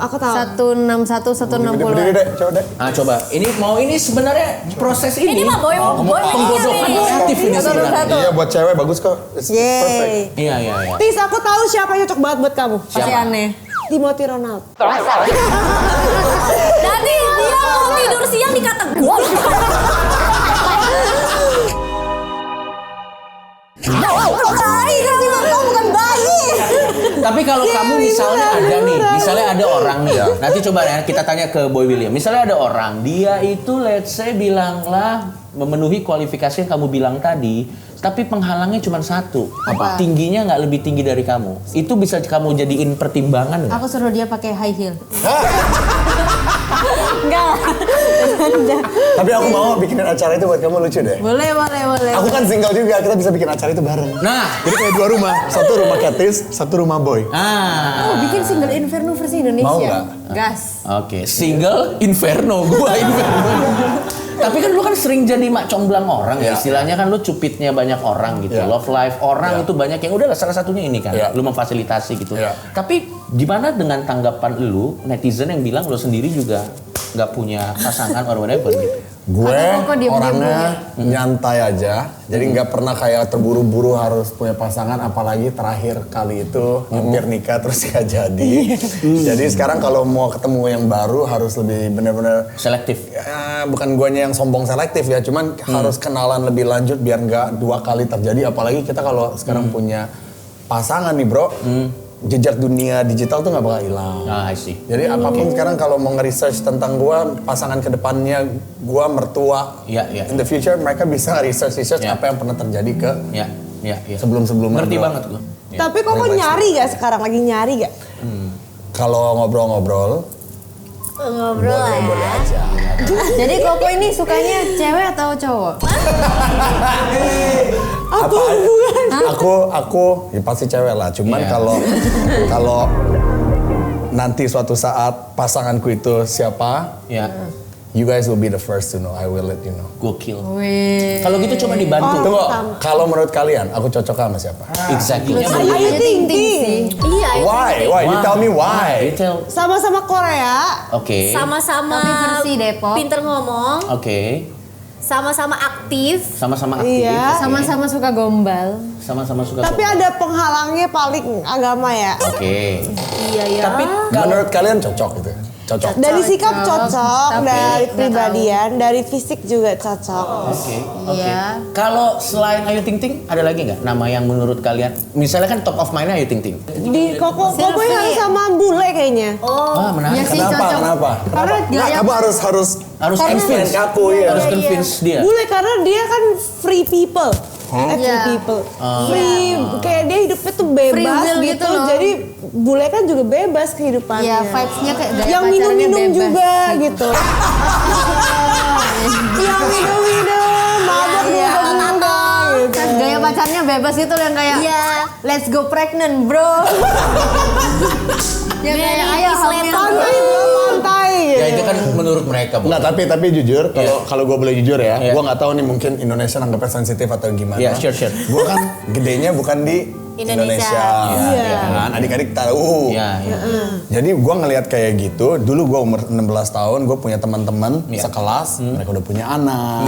Aku tahu. 161, 160. Berdiri deh, coba deh. Coba. Ini sebenarnya proses ini. Ini mah boy penggodokan kreatif ini sebenarnya. Iya buat cewek bagus kok. It's perfect. Iya. Tis, aku tahu siapa yang cocok banget buat kamu. Pasti aneh. Timothy Ronaldo. Jadi dia mau tidur siang dikata gue. Bayi, kamu bukan bayi. Tapi kalau kamu misalnya ada nih, misalnya ada orang nih, nanti coba ya kita tanya ke Boy William. Misalnya ada orang, dia itu let's say bilanglah memenuhi kualifikasi yang kamu bilang tadi, tapi penghalangnya cuma satu. Apa? Tingginya nggak lebih tinggi dari kamu. Itu bisa kamu jadiin pertimbangan nggak? Aku suruh dia pakai high heel. Enggak. Tapi aku mau bikinin acara itu buat kamu, lucu deh. Boleh. Aku kan single juga, kita bisa bikin acara itu bareng. Nah, Jadi kayak 2 rumah, satu rumah Katis, satu rumah Boy. Oh, bikin single Inferno versi Indonesia. Mau nggak? Gas. Oke, single Inferno, gua Inferno. Tapi kan lu kan sering jadi mak comblang orang ya, istilahnya kan lu cupitnya banyak orang gitu. Love life orang itu banyak yang udahlah salah satunya ini kan, lu memfasilitasi gitu. Tapi gimana dengan tanggapan lu netizen yang bilang lu sendiri juga nggak punya pasangan or whatever gitu? Gue Kok diem-diem orangnya nyantai aja, jadi nggak pernah kayak terburu-buru harus punya pasangan, apalagi terakhir kali itu hampir nikah terus nggak jadi. Jadi sekarang kalau mau ketemu yang baru harus lebih benar-benar selektif. Ya, bukan guanya yang sombong selektif ya, cuman harus kenalan lebih lanjut biar nggak 2 kali terjadi. Apalagi kita kalau sekarang punya pasangan nih bro. Jejak dunia digital tuh nggak bakal hilang. I see. Jadi apapun sekarang kalau mau nge-research tentang gua, pasangan kedepannya, gua mertua, in the future mereka bisa research apa yang pernah terjadi ke sebelum-sebelumnya. Ngerti banget gua. Tapi kok nyari gak sekarang? Lagi nyari gak? Kalau ngobrol-ngobrol, boleh aja. Jadi Koko ini sukanya cewek atau cowok? Aku ya pasti cewek lah. Cuman kalau nanti suatu saat pasanganku itu siapa, you guys will be the first to know. I will let you know. Gokil. Kalau gitu coba dibantu. Tunggu, kalau menurut kalian aku cocok sama siapa? Exactly. Ayu Ting Ting. Iya. Why? You tell me why. Sama-sama Korea. Oke. Sama-sama Tapi versi Depok. pinter ngomong. Oke. Sama-sama aktif. Sama-sama aktif. Iya. Sama-sama suka gombal. Sama-sama suka. Tapi ada penghalangnya paling agama ya. Oke. Iya. Tapi menurut kalian cocok gitu? Cocok. Dari sikap cocok, Tapi dari nggak pribadian, dari fisik juga cocok. Oke. Iya. Kalau selain Ayu Ting Ting, ada lagi nggak nama yang menurut kalian? Misalnya kan top of mind-nya Ayu Ting Ting. Di Koko yang sama bule kayaknya. Ah, menarik. Ya sih, cocok. Kenapa? Karena Kamu harus convince aku ya. Harus convince dia. bule karena dia kan free people. Free Iya. people. Free, kayak dia hidupnya tuh bebas Free will gitu. gitu loh. Jadi bule kan juga bebas kehidupannya. Iya, vibes-nya kayak gaya yang pacarannya minum-minum bebas. juga gitu. Yang minum-minum, mabok Iya, gitu. kan gaya pacarnya bebas gitu loh, yang kayak let's go pregnant bro. Yang kayak ayo hamil Pantai, pantai gitu. Ya itu kan menurut mereka. Nggak, tapi jujur, kalau gue boleh jujur ya, gue nggak tahu nih mungkin Indonesia nanggapnya sensitif atau gimana. Iya, sure. Gue kan gedenya bukan di Indonesia. Iya. Kan adik-adik tahu. Iya. Jadi gue ngelihat kayak gitu, dulu gue umur 16 tahun, gue punya teman-teman sekelas, mereka udah punya anak.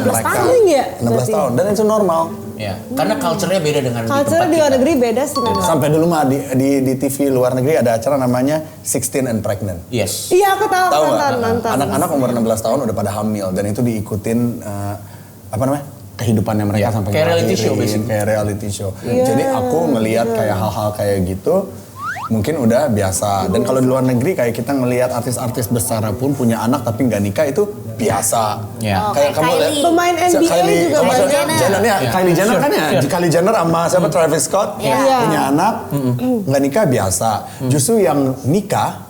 16 tahun ya? 16 tahun, dan itu normal. Ya, karena culture-nya beda dengan di Culture tempat di luar kita. negeri beda sih memang. Sampai dulu mah di TV luar negeri ada acara namanya 16 and Pregnant. Yes. Iya, aku tahu Tahu nggak? nonton. Anak-anak umur 16 tahun udah pada hamil dan itu diikutin apa namanya? Kehidupannya mereka sampai kayak reality show ngelahirin, basically. kayak reality show. Jadi aku ngelihat kayak hal-hal kayak gitu mungkin udah biasa. Dan kalau di luar negeri kayak kita ngelihat artis-artis besar pun punya anak tapi nggak nikah itu biasa. Ya. Kayak kamu lihat Pemain NBA juga maksudnya banyak. Jenner ya, Kylie Jenner kan ya, Kylie Jenner sama siapa Travis Scott punya anak nggak nikah biasa. Justru yang nikah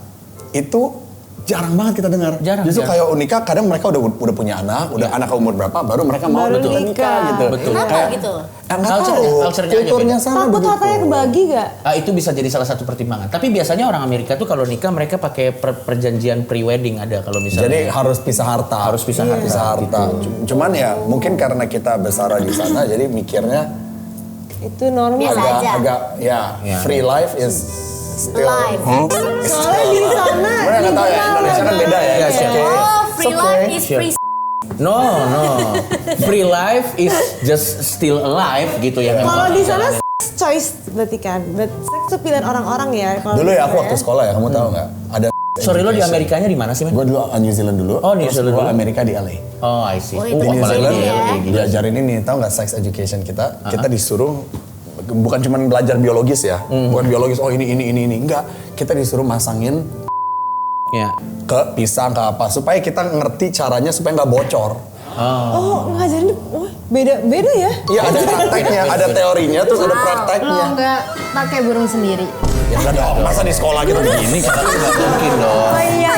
itu jarang banget kita dengar. Justru kayak nikah kadang mereka udah punya anak, udah anak umur berapa baru mereka mau Baru betul nikah gitu. Betul. Kenapa gitu? Nggak tahu. Culture-nya aja Kulturnya beda. sama Takut begitu. katanya kebagi gak? Itu bisa jadi salah satu pertimbangan. Tapi biasanya orang Amerika tuh kalau nikah mereka pakai perjanjian pre-wedding ada kalau misalnya. Jadi harus pisah harta. Harus pisah harta. Pisah harta. Cuman ya mungkin karena kita besar di sana jadi mikirnya Itu normal. Biasa aja. agak free life is still Life. Soalnya di sana Mereka nggak tahu ya, Indonesia kan beda ya. Yes, Oke. Oh, free life is Sure. free. No. Free life is just still alive gitu ya. Kalau di sana choice berarti kan. Seks itu pilihan orang-orang ya. Kalau Dulu di ya aku sana waktu sekolah ya, kamu tahu nggak? Ada Sorry lo di Amerikanya di mana sih, men? Gue dulu New Zealand dulu. Oh, New terus Zealand gua dulu. Amerika di LA. Oh, I see. Oh, itu Di New apalagi Zealand ya. diajarin ini, tahu nggak sex education kita? Kita disuruh bukan cuma belajar biologis ya, bukan biologis ini, enggak. Kita disuruh masangin ke pisang ke apa supaya kita ngerti caranya supaya nggak bocor. Oh, ngajarin beda ya? Iya, ada prakteknya, ada teorinya, terus ada prakteknya. Lo nggak pakai burung sendiri? Ya enggak dong, masa di sekolah gitu begini kan nggak mungkin dong. Oh iya.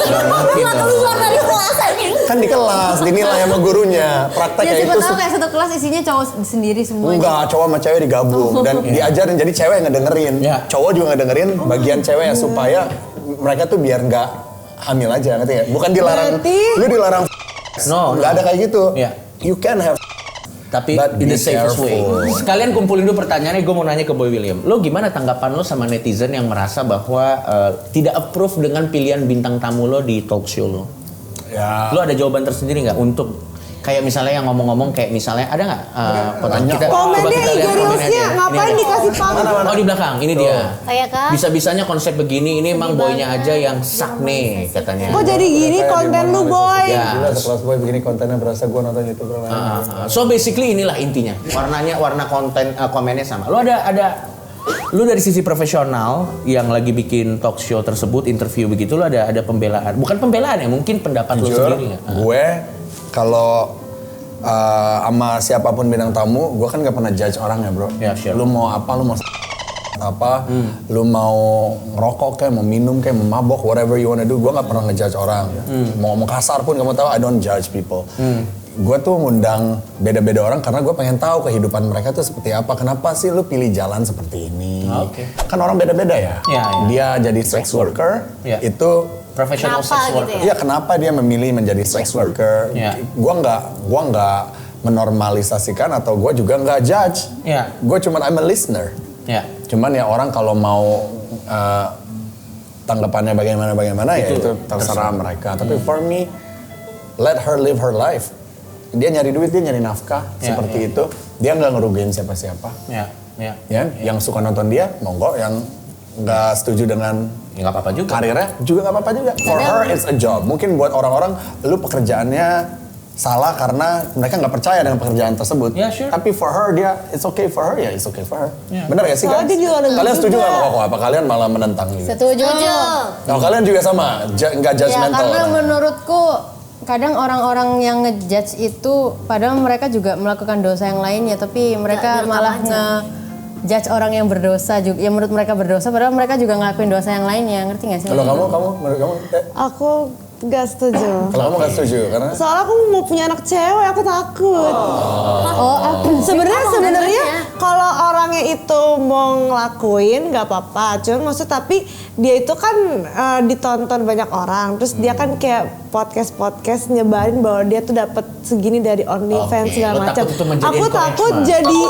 Keluar dari kelas ini. Kan di kelas, dinilai sama gurunya. Ya Prakteknya siapa itu tahu kayak satu kelas isinya cowok sendiri semuanya. enggak, cowok sama cewek digabung dan diajarin jadi cewek yang ngedengerin. Cowok juga ngedengerin bagian cewek ya supaya mereka tuh biar nggak hamil aja, ngerti ya? Bukan dilarang. Lu dilarang. Nggak ada kayak gitu. You can have. Tapi but in the be safest way. careful. Sekalian kumpulin dulu pertanyaannya, gue mau nanya ke Boy William. Lo gimana tanggapan lo sama netizen yang merasa bahwa tidak approve dengan pilihan bintang tamu lo di talk show lo? Ya. Lo ada jawaban tersendiri nggak untuk kayak misalnya yang ngomong-ngomong kayak misalnya ada nggak kita Komennya Igeriusnya ngapain dikasih panggung? Oh di belakang, ini dia. Kayak kan? Bisa-bisanya konsep begini, ini emang boynya aja yang sak nih katanya. Kok jadi gini konten lu Boy? Gila, sekelas Boy begini kontennya berasa gue nonton YouTube. So basically inilah intinya. Warna konten komennya sama. Lu dari sisi profesional yang lagi bikin talk show tersebut, interview begitu, lu ada pembelaan. Bukan pembelaan ya, mungkin pendapat lu sendiri nggak? Gue kalau sama siapapun bintang tamu, gue kan gak pernah judge orang ya bro. Lu mau apa, lu mau apa, lu mau ngerokok kayak, mau minum kayak, mau mabok, whatever you wanna do, gue gak pernah ngejudge orang. Mau ngomong kasar pun gak mau tahu, I don't judge people. Gue tuh ngundang beda-beda orang karena gue pengen tahu kehidupan mereka tuh seperti apa. Kenapa sih lu pilih jalan seperti ini? Kan orang beda-beda ya. Dia jadi sex worker, itu professional sex worker. Iya, kenapa dia memilih menjadi sex worker? Gua nggak menormalisasikan atau gue juga nggak judge. Gue cuma I'm a listener. Cuman ya orang kalau mau tanggapannya bagaimana ya itu terserah mereka. Tapi for me, let her live her life. Dia nyari duit, dia nyari nafkah seperti itu. Dia nggak ngerugiin siapa-siapa. Yang suka nonton dia, monggo. Yang nggak setuju dengan nggak apa-apa juga. Karirnya juga nggak apa-apa juga. For her it's a job. Mungkin buat orang-orang, lu pekerjaannya salah karena mereka nggak percaya dengan pekerjaan tersebut. Tapi for her it's okay for her, it's okay for her. Bener gak sih guys? Kalian setuju nggak kok? Apa kalian malah menentang juga? Setuju. Nah, kalian juga sama, nggak judgmental. Ya, karena menurutku kadang orang-orang yang ngejudge itu padahal mereka juga melakukan dosa yang lain ya, tapi mereka malah ngejudge orang yang berdosa juga. Ya menurut mereka berdosa padahal mereka juga ngelakuin dosa yang lain ya, ngerti gak sih? Kalau kamu menurut kamu? Aku gak setuju. Kalau kamu gak setuju karena? Soalnya aku mau punya anak cewek, aku takut. Sebenarnya kalau orangnya itu mau ngelakuin nggak apa-apa. Cuma maksud tapi dia itu kan ditonton banyak orang. Terus dia kan kayak podcast nyebarin bahwa dia tuh dapat segini dari OnlyFans segala macam. Aku takut jadi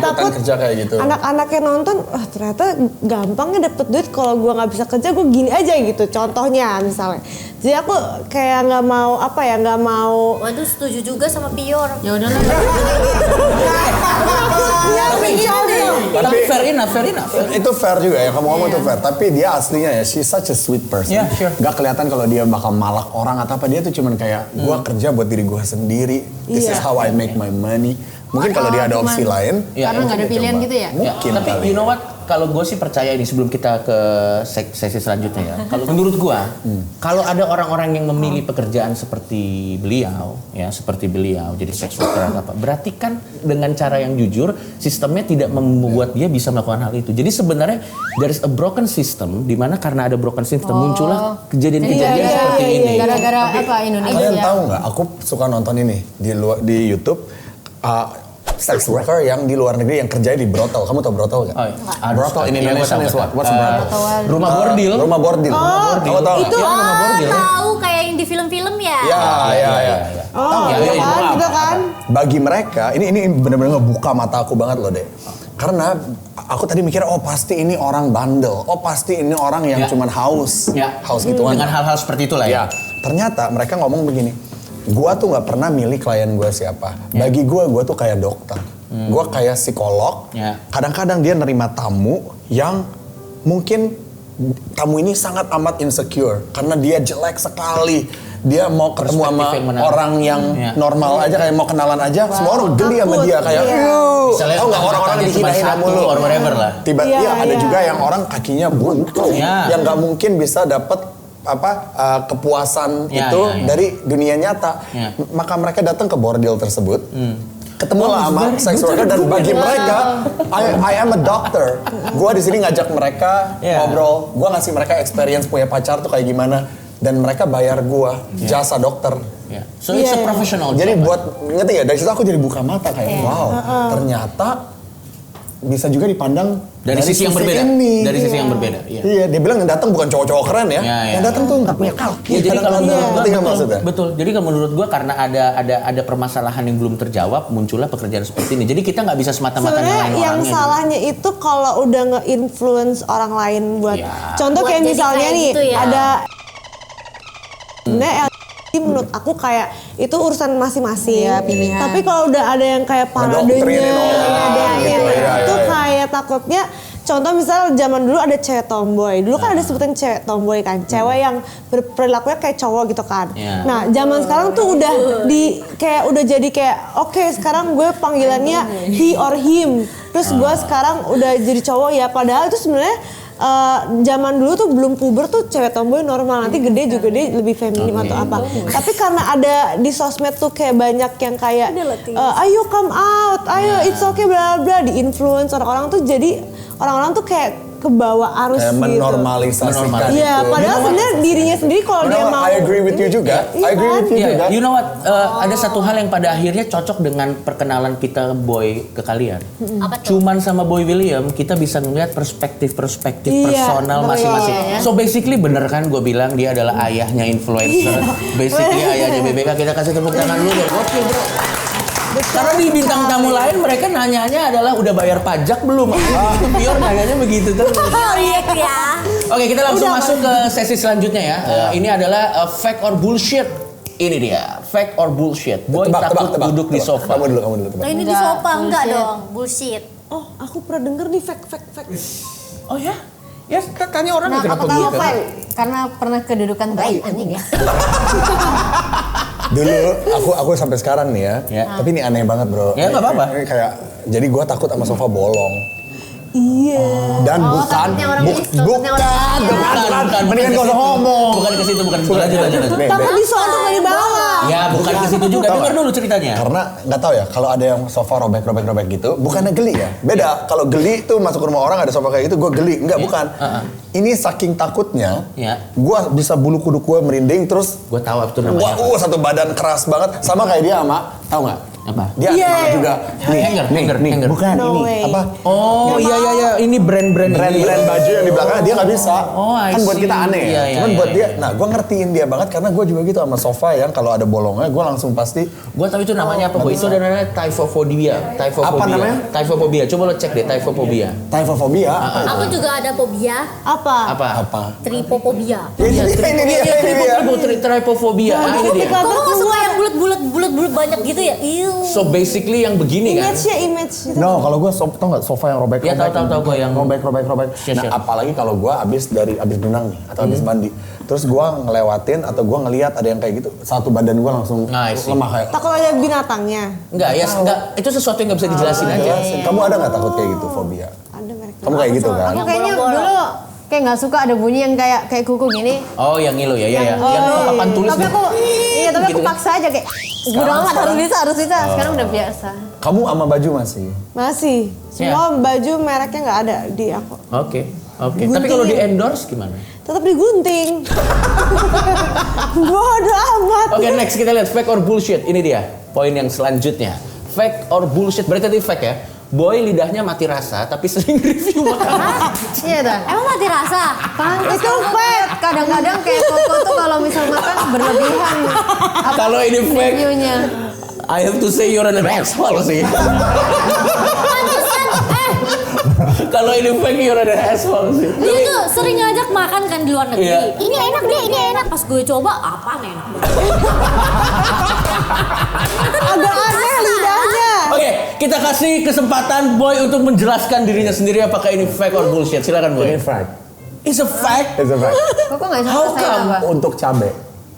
takut kerja kayak gitu. Anak-anaknya nonton, ternyata gampangnya dapet duit kalau gua nggak bisa kerja, gua gini aja gitu. Contohnya misalnya. Jadi aku kayak nggak mau nggak mau. Waduh, setuju juga sama Pior. Ya udahlah. Tapi fair enough. Itu fair juga ya, kamu ngomong itu fair. Tapi dia aslinya ya, she's such a sweet person. Gak kelihatan kalau dia bakal malak orang atau apa. Dia tuh cuman kayak, gua kerja buat diri gua sendiri. This is how I make my money. Mungkin kalau dia ada opsi lain. Karena nggak ada pilihan gitu ya? Mungkin tapi kali. you know what? Kalau gue sih percaya ini sebelum kita ke sesi selanjutnya ya. Kalau menurut gue, kalau ada orang-orang yang memilih pekerjaan seperti beliau, jadi sex worker atau apa, berarti kan dengan cara yang jujur, sistemnya tidak membuat dia bisa melakukan hal itu. Jadi sebenarnya there is a broken system, di mana karena ada broken system muncullah kejadian-kejadian seperti ini. Gara-gara apa Indonesia? Kalian tahu nggak? Aku suka nonton ini di YouTube. Sex worker yang di luar negeri yang kerja di brothel. Kamu tahu brothel nggak? Brothel in Indonesia is what? What's brothel? Rumah bordil. Rumah bordil. Kamu tahu Itu nggak? Rumah bordil. Tahu kayak yang di film-film ya? Iya. Gitu kan? Bagi mereka, ini benar-benar ngebuka mata aku banget loh deh. Karena aku tadi mikir, pasti ini orang bandel. Pasti ini orang yang cuman haus. Haus gituan. Dengan hal-hal seperti itulah ya. Ternyata mereka ngomong begini. Gua tuh nggak pernah milih klien gua siapa. Bagi gua tuh kayak dokter. Gua kayak psikolog. Kadang-kadang dia nerima tamu yang mungkin tamu ini sangat amat insecure karena dia jelek sekali. Dia mau ketemu sama orang yang normal aja, kayak mau kenalan aja, semua orang geli sama dia kayak, tahu nggak orang-orang dihina-hina mulu. Tiba-tiba ada juga yang orang kakinya buntu, yang nggak mungkin bisa dapet kepuasan itu dari dunia nyata. Maka mereka datang ke bordil tersebut. Ketemulah sama sex worker dan bagi mereka, I am a doctor. Gua di sini ngajak mereka ngobrol, gua ngasih mereka experience punya pacar tuh kayak gimana. Dan mereka bayar gua jasa dokter. So it's a professional. Jadi buat ngerti ya, dari situ aku jadi buka mata kayak wow, ternyata bisa juga dipandang dari sisi yang berbeda. Dari sisi yang berbeda. Iya, dia bilang yang datang bukan cowok-cowok keren ya. Yang datang tuh nggak punya kaki. Jadi kalau maksudnya? Betul. Jadi kalau menurut gua karena ada permasalahan yang belum terjawab, muncullah pekerjaan seperti ini. Jadi kita nggak bisa semata-mata nyalain orangnya. Yang salahnya itu kalau udah nge-influence orang lain buat contoh kayak misalnya nih ada menurut aku kayak itu urusan masing-masing. Pilihan. Tapi kalau udah ada yang kayak paradenya, itu kayak takutnya. Contoh misalnya zaman dulu ada cewek tomboy. Dulu kan ada sebutan cewek tomboy kan, cewek yang berperilakunya kayak cowok gitu kan. Nah zaman sekarang tuh udah udah jadi kayak oke, sekarang gue panggilannya he or him. Terus gue sekarang udah jadi cowok ya. Padahal itu sebenarnya zaman dulu tuh belum puber tuh cewek tomboy normal, nanti gede juga dia lebih feminim atau apa. Tapi karena ada di sosmed tuh kayak banyak yang kayak ayo come out, ayo it's okay bla bla, di influence orang-orang tuh, jadi orang-orang tuh kayak kebawa arus gitu. Menormalisasikan itu. Iya, padahal sebenarnya dirinya sendiri kalau dia mau. I agree with you juga. I agree with you juga. You know what? Ada satu hal yang pada akhirnya cocok dengan perkenalan kita Boy ke kalian. Apa tuh? Cuman sama Boy William kita bisa melihat perspektif personal masing-masing. So basically bener kan gue bilang dia adalah ayahnya influencer. Basically ayahnya BBK. Kita kasih tepuk tangan dulu deh. Oke bro. Karena di bintang tamu lain mereka nanyanya adalah udah bayar pajak belum? Pior nanyanya begitu terus. Oke, kita langsung masuk ke sesi selanjutnya ya. Ini adalah fact or bullshit. Ini dia, fact or bullshit. Boy takut duduk di sofa. Kamu dulu. Nah ini di sofa enggak dong, bullshit. Oh, aku pernah denger nih fact. Oh ya? Ya tanya orang kenapa gitu. Karena pernah kedudukan baik anjing ya. Dulu aku sampai sekarang nih ya. Tapi ini aneh banget bro. Ya nggak apa-apa. Kayak jadi gue takut sama sofa bolong. Iya. Dan bukan. Mendingan gak usah ngomong. Bukan ke situ, bukan. Lanjut. Takut disontek dari bawah. Ya bukan ke situ juga. Dengar dulu ceritanya. Karena nggak tahu ya, kalau ada yang sofa robek gitu, bukannya geli ya. Beda. Kalau geli tuh masuk ke rumah orang ada sofa kayak gitu, gue geli. Enggak, bukan. Ini saking takutnya, gue bisa bulu kuduk gue merinding terus. Gue tahu itu namanya. Satu badan keras banget, sama kayak dia sama. Tahu nggak? Apa? Dia juga. Hanger. Bukan no ini. Way. Apa? Oh iya. Ini brand baju yang di belakang dia nggak bisa. Kan buat kita aneh ya. Cuman buat dia, nah gue ngertiin dia banget karena gue juga gitu sama sofa yang kalau ada bolongnya gue langsung pasti. Gue tahu itu namanya apa, Itu ada namanya typhophobia. Apa namanya? Typhophobia. Coba lo cek deh typhophobia. Typhophobia. Aku juga ada fobia. Apa? Tripophobia. Ini dia. Trypophobia. Ini dia. Kamu nggak suka yang bulat banyak gitu ya? So basically yang begini kan? Image. No, kalau gue tau nggak sofa yang robek. Ya tahu gue yang robek. Nah apalagi kalau gue abis berenang nih atau abis mandi, terus gue ngelewatin atau gue ngelihat ada yang kayak gitu, satu badan gue langsung lemah kayak. Takut ada binatangnya. Enggak. Itu sesuatu yang nggak bisa dijelasin aja. Kamu ada nggak takut kayak gitu fobia? Ada mereka. Kamu kayak gitu kan? Aku kayaknya dulu kayak nggak suka ada bunyi yang kayak kuku gini. Oh yang ngilu ya. Yang papan tulis. Tapi aku paksa aja kayak udah amat harus bisa. Sekarang udah biasa. Kamu sama baju masih? Masih. Semua baju mereknya nggak ada di aku. Oke. Tapi kalau di endorse gimana? Tetap digunting. Bodoh amat. Oke, next kita lihat fact or bullshit. Ini dia poin yang selanjutnya. Fact or bullshit berarti tadi fact ya. Boy lidahnya mati rasa tapi sering review makanan. Iya dah. Emang mati rasa? Itu fact. Kadang-kadang kayak Koko tuh kalau misal makan berlebihan. Kalau ini fact, reviewnya. I have to say you're an asshole sih. Kalau ini fake you're an asshole sih. Dia tuh sering ngajak makan kan di luar negeri. Iya. Ini enak deh, ini enak. Pas gue coba, apaan enak? Agak aneh lidahnya. Oke, kita kasih kesempatan Boy untuk menjelaskan dirinya sendiri apakah ini fake or bullshit. Silakan Boy. Ini fact. It's a fact. It's a fact. Kok nggak bisa How rasain come? apa? Untuk cabe.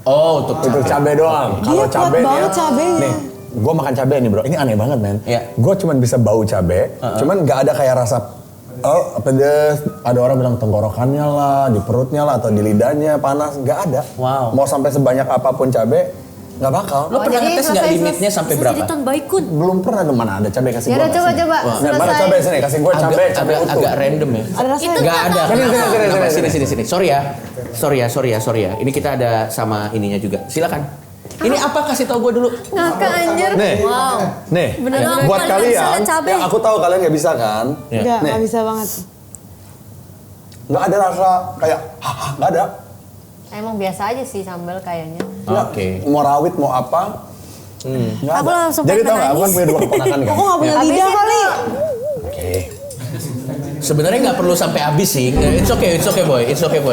Oh, untuk Cabe doang. Dia kuat cabe banget cabenya. Nih, gue makan cabe nih bro. Ini aneh banget men. Iya. Gue cuman bisa bau cabe. Cuman nggak ada kayak rasa pedes. Ada orang bilang tenggorokannya lah, di perutnya lah, atau di lidahnya panas. Nggak ada. Wow. Mau sampai sebanyak apapun cabe, nggak bakal. Lo pernah jadi ngetes nggak selesai- limitnya sampai Bisa berapa? jadi Ton Baikun. Belum pernah kemana ada cabe kasih Ya gue. udah coba Nah, mana selesai. cabe sini? Kasih gue cabe utuh. agak random ya. Ada rasanya. Nggak ada. Sini. Sini. Sorry ya. Ini kita ada sama ininya juga. Silakan. Ini apa? Kasih tau gue dulu. Ngakak anjir. Nih, Wow. nih. Beneran Buat kalian bisa kalian, lihat cabe. yang aku tahu kalian nggak bisa kan? Enggak, Nih. nggak bisa banget. Nggak ada rasa kayak nggak ada. Emang biasa aja sih sambal kayaknya. Oke. Mau rawit mau apa? Nggak Aku ada. langsung Jadi pengen tau nggak? Aku kan nangis. punya 2 keponakan kan. Kok nggak punya lidah kali? Oke. Sebenarnya nggak perlu sampai habis sih. It's okay boy.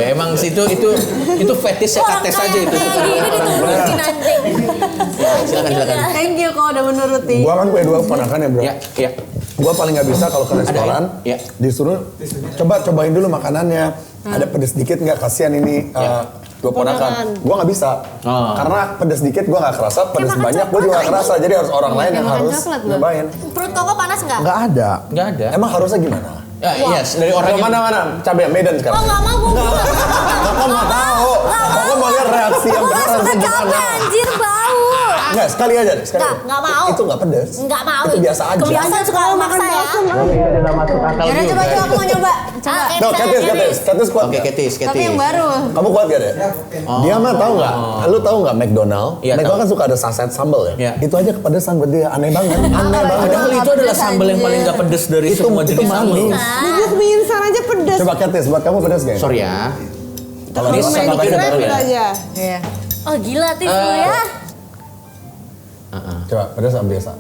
Emang itu fetish kates aja itu. Ini diturutin anjing. Silakan. Thank you kok udah menuruti. Gua kan punya 2 keponakan ya bro. Ya. Gua paling nggak bisa kalau ke restoran. Ya. Disuruh cobain dulu makanannya. Ada pedes dikit nggak? Kasihan ini. 2 ponakan. Gua nggak bisa. Oh. Karena pedes dikit gua nggak kerasa, pedes makan banyak gua juga nggak kerasa. Jadi harus orang lain yang makan harus coklat, Bang. nyobain. Perut koko panas nggak? Nggak ada. Nggak ada. Emang harusnya gimana? Ya, yes, dari orang yang Mana? Cabai Medan sekarang. Oh nggak mau gue. Kok mau tahu? Kok mau lihat reaksi yang Gue beneran suka gimana? cabe anjir bau. Enggak, sekali aja deh. Sekali. Nggak mau. Itu nggak pedes. Nggak mau. Itu biasa aja. Kebiasaan suka maksa ya. Yaudah coba aku mau nyoba. Coba. No, Ketis kuat Oke, nggak? Ketis. Tapi yang baru. Kamu kuat gak deh? Dia mah tahu nggak? Lu tahu nggak McDonald? Iya, McDonald tahu. kan suka ada saset sambal ya? Iya. Itu aja kepedesan buat dia. Aneh banget. Padahal itu adalah sambal yang paling nggak pedes dari semua Itu jenis sambal. manis. Bubuk mie instan aja pedas. Coba Ketis, buat kamu pedes gak? Sorry ya. Kalau Ini ini sambal dikit baru ya. aja. Iya. Oh gila Tis lu ya. Coba pedes apa biasa?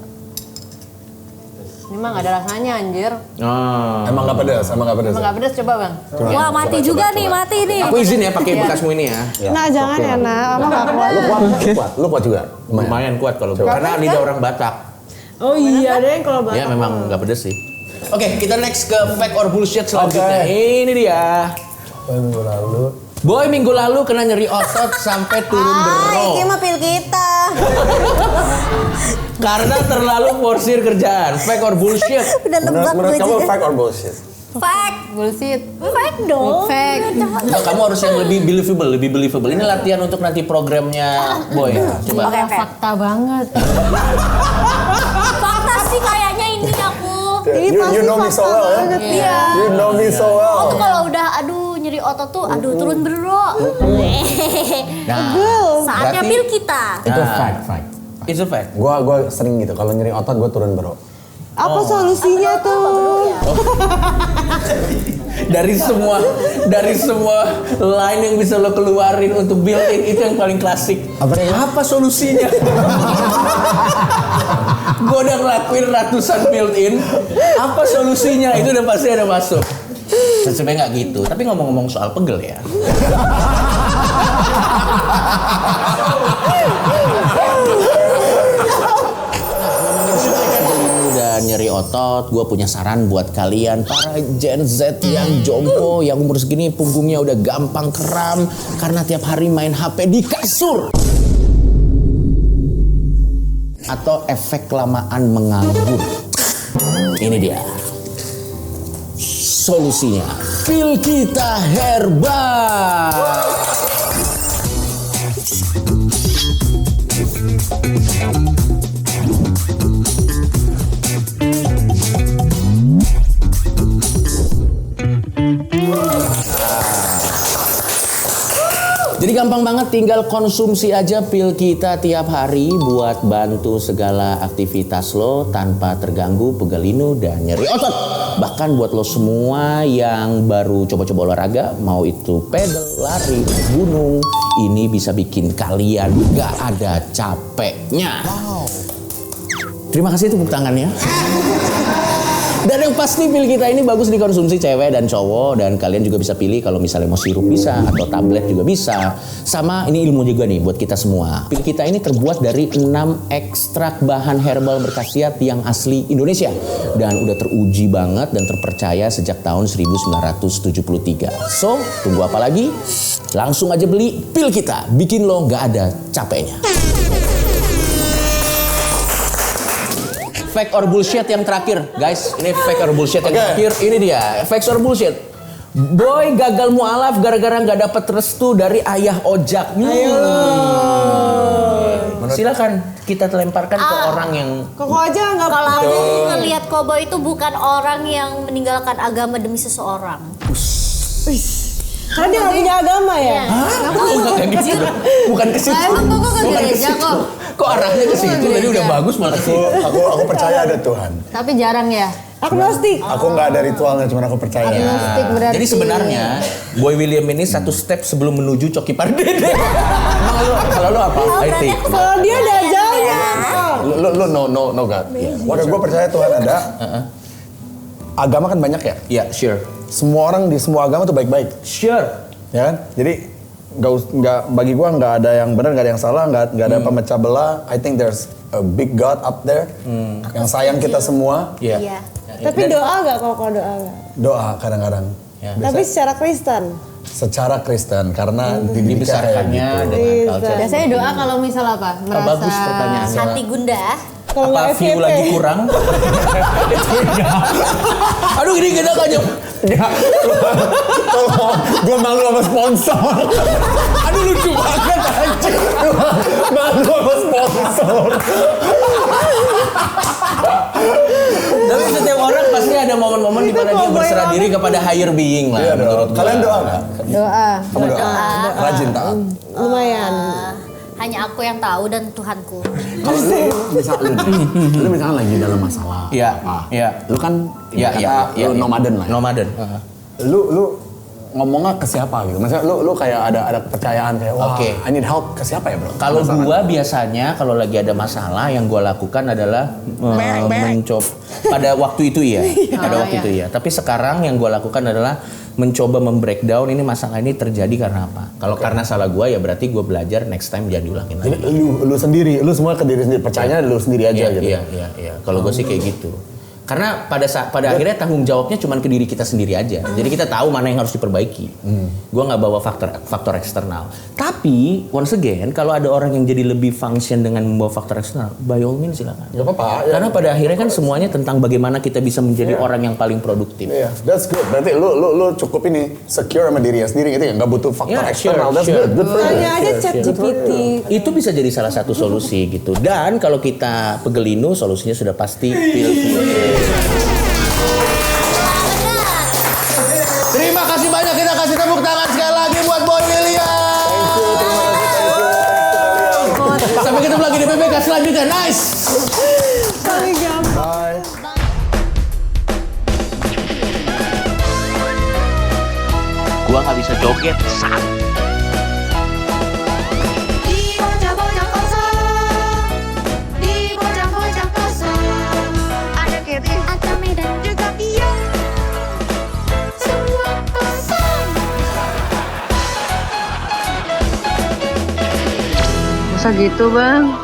Ini mah nggak ada rasanya anjir. Oh. Emang nggak pedes? Emang nggak pedes? Emang nggak pedas coba bang. Wah mati juga nih, mati nih. Aku izin ya pakai bekasmu ini ya. Nah jangan ya Nak, Mama nggak kuat. Lu kuat juga? Lumayan kuat kalau karena lidah orang Batak. Oh iya deh kalau Ya Batak. memang nggak pedes sih. Oke, kita next ke fact or bullshit selanjutnya. Ini dia. Minggu lalu. Boy minggu lalu kena nyeri otot sampai turun bero. Ini mah pil kita. Karena terlalu forsir kerjaan. Fact or bullshit? Udah nebak Menurut gue kamu juga. fact or bullshit? Fact. Bullshit. Fact dong. Fact. Nah, kamu harus yang lebih believable. Ini latihan untuk nanti programnya Boy. Coba. Oke. Fakta banget. Fakta sih kayaknya ini aku. Ini pasti You know me so fakta well ya? banget. Iya. You know me so well. Oh tuh kalau udah aduh nyeri otot tuh aduh turun bro. Nah, Saatnya berarti- pil kita. Itu Nah. fact. it's a fact. Gua sering gitu kalau nyeri otot gua turun bro. Apa solusinya tuh? Dari semua line yang bisa lo keluarin untuk built-in itu yang paling klasik. Apa solusinya? Gue udah ngelakuin ratusan built-in. Apa solusinya? Itu udah pasti ada masuk. Sebenarnya nggak gitu. Tapi ngomong-ngomong soal pegel ya. Dan nyeri otot, gue punya saran buat kalian para Gen Z yang jompo, yang umur segini punggungnya udah gampang kram karena tiap hari main HP di kasur. Atau efek kelamaan menganggur. Ini dia solusinya. Pil kita herbal. Jadi gampang banget, tinggal konsumsi aja pil kita tiap hari buat bantu segala aktivitas lo tanpa terganggu pegel linu dan nyeri otot. Bahkan buat lo semua yang baru coba-coba olahraga, mau itu pedal, lari, naik gunung, ini bisa bikin kalian gak ada capeknya. Terima kasih tepuk tangannya. Dan yang pasti pil kita ini bagus dikonsumsi cewek dan cowok, dan kalian juga bisa pilih kalau misalnya mau sirup bisa atau tablet juga bisa. Sama ini ilmu juga nih buat kita semua. Pil kita ini terbuat dari 6 ekstrak bahan herbal berkhasiat yang asli Indonesia dan udah teruji banget dan terpercaya sejak tahun 1973. So, tunggu apa lagi? Langsung aja beli pil kita, bikin lo nggak ada capeknya. Fact or bullshit yang terakhir, guys. Ini fact or bullshit yang terakhir. Ini dia, fact or bullshit. Boy gagal mualaf gara-gara nggak dapet restu dari ayah Ojak. Silakan kita lemparkan ke orang yang. Koko aja nggak. Kalau aku ngelihat Kobo itu bukan orang yang meninggalkan agama demi seseorang. Karena dia nggak punya agama ya? Hah? Bukan kayak gitu. Bukan ke situ. Emang Koko ke gereja kok. Kok arahnya ke situ? Tadi udah bagus malah ke situ. Aku percaya ada Tuhan. Tapi jarang ya. Agnostik. Aku nggak ada ritualnya, cuma aku percaya. Agnostik berarti. Jadi sebenarnya Boy William ini satu step sebelum menuju Coki Pardede. Kalau lu apa? IT. Kalau dia ada ajalnya. Lu no God. Waduh, gue percaya Tuhan ada. Agama kan banyak ya? Iya, sure. Semua orang di semua agama tuh baik-baik. Sure. Ya kan? Jadi nggak bagi gue nggak ada yang benar, nggak ada yang salah, nggak ada pemecah belah. I think there's a big God up there yang sayang kita semua. Iya. Tapi doa nggak kalau doa nggak? Doa kadang-kadang. Ya. Tapi secara Kristen. Secara Kristen karena dibesarkannya dengan culture. Biasanya doa kalau misal apa? Merasa bagus pertanyaannya. Hati gundah. Kalau Apa nggak view FYP. lagi kurang? Aduh gini kita aja. Gue malu sama sponsor. Aduh lucu banget anjir. Malu sama sponsor. Tapi setiap orang pasti ada momen-momen di mana dia berserah diri kepada higher being lah. Iya, Menurut gua. kalian doa nggak? doa. Kamu doa. Rajin taat. Lumayan. Hanya aku yang tahu dan Tuhanku. Kalau lu misalnya lagi dalam masalah. Iya, iya. Lu kan Iya, lu nomaden lah. Ya. Nomaden. Lu ngomongnya ke siapa gitu? Maksudnya lu kayak ada kepercayaan kayak wah, I need help ke siapa ya, Bro? Kalau gua biasanya kalau lagi ada masalah yang gua lakukan adalah mencoba pada waktu itu ya. Pada waktu itu ya. Tapi sekarang yang gua lakukan adalah mencoba membreakdown ini masalah ini terjadi karena apa? Kalau karena salah gua ya berarti gua belajar next time jangan diulangin lagi. Jadi lu sendiri, lu semua ke diri sendiri, percayanya lu sendiri aja gitu. Iya. Kalau gua sih kayak gitu. Karena pada akhirnya tanggung jawabnya cuma ke diri kita sendiri aja. Jadi kita tahu mana yang harus diperbaiki. Gua nggak bawa faktor eksternal. Tapi once again kalau ada orang yang jadi lebih function dengan membawa faktor eksternal, by all means silakan. Gak apa-apa. Karena pada akhirnya kan semuanya tentang bagaimana kita bisa menjadi orang yang paling produktif. Iya, that's good. Berarti lu cukup ini secure sama dirinya sendiri gitu ya, nggak butuh faktor eksternal. That's good. Good for you. Tanya aja ChatGPT. Itu bisa jadi salah satu solusi gitu. Dan kalau kita pegelinu, solusinya sudah pasti pil. Terima kasih banyak, kita kasih tepuk tangan sekali lagi buat Boy William. Sampai ketemu lagi di PPK selanjutnya. Nice. Paling gampang. Bye. Gua nggak bisa joget. Di bojang-bojang kosong, di bojang-bojang kosong, ada Kevin, Atami dan juga Pio. Semua kosong. Masa gitu, Bang?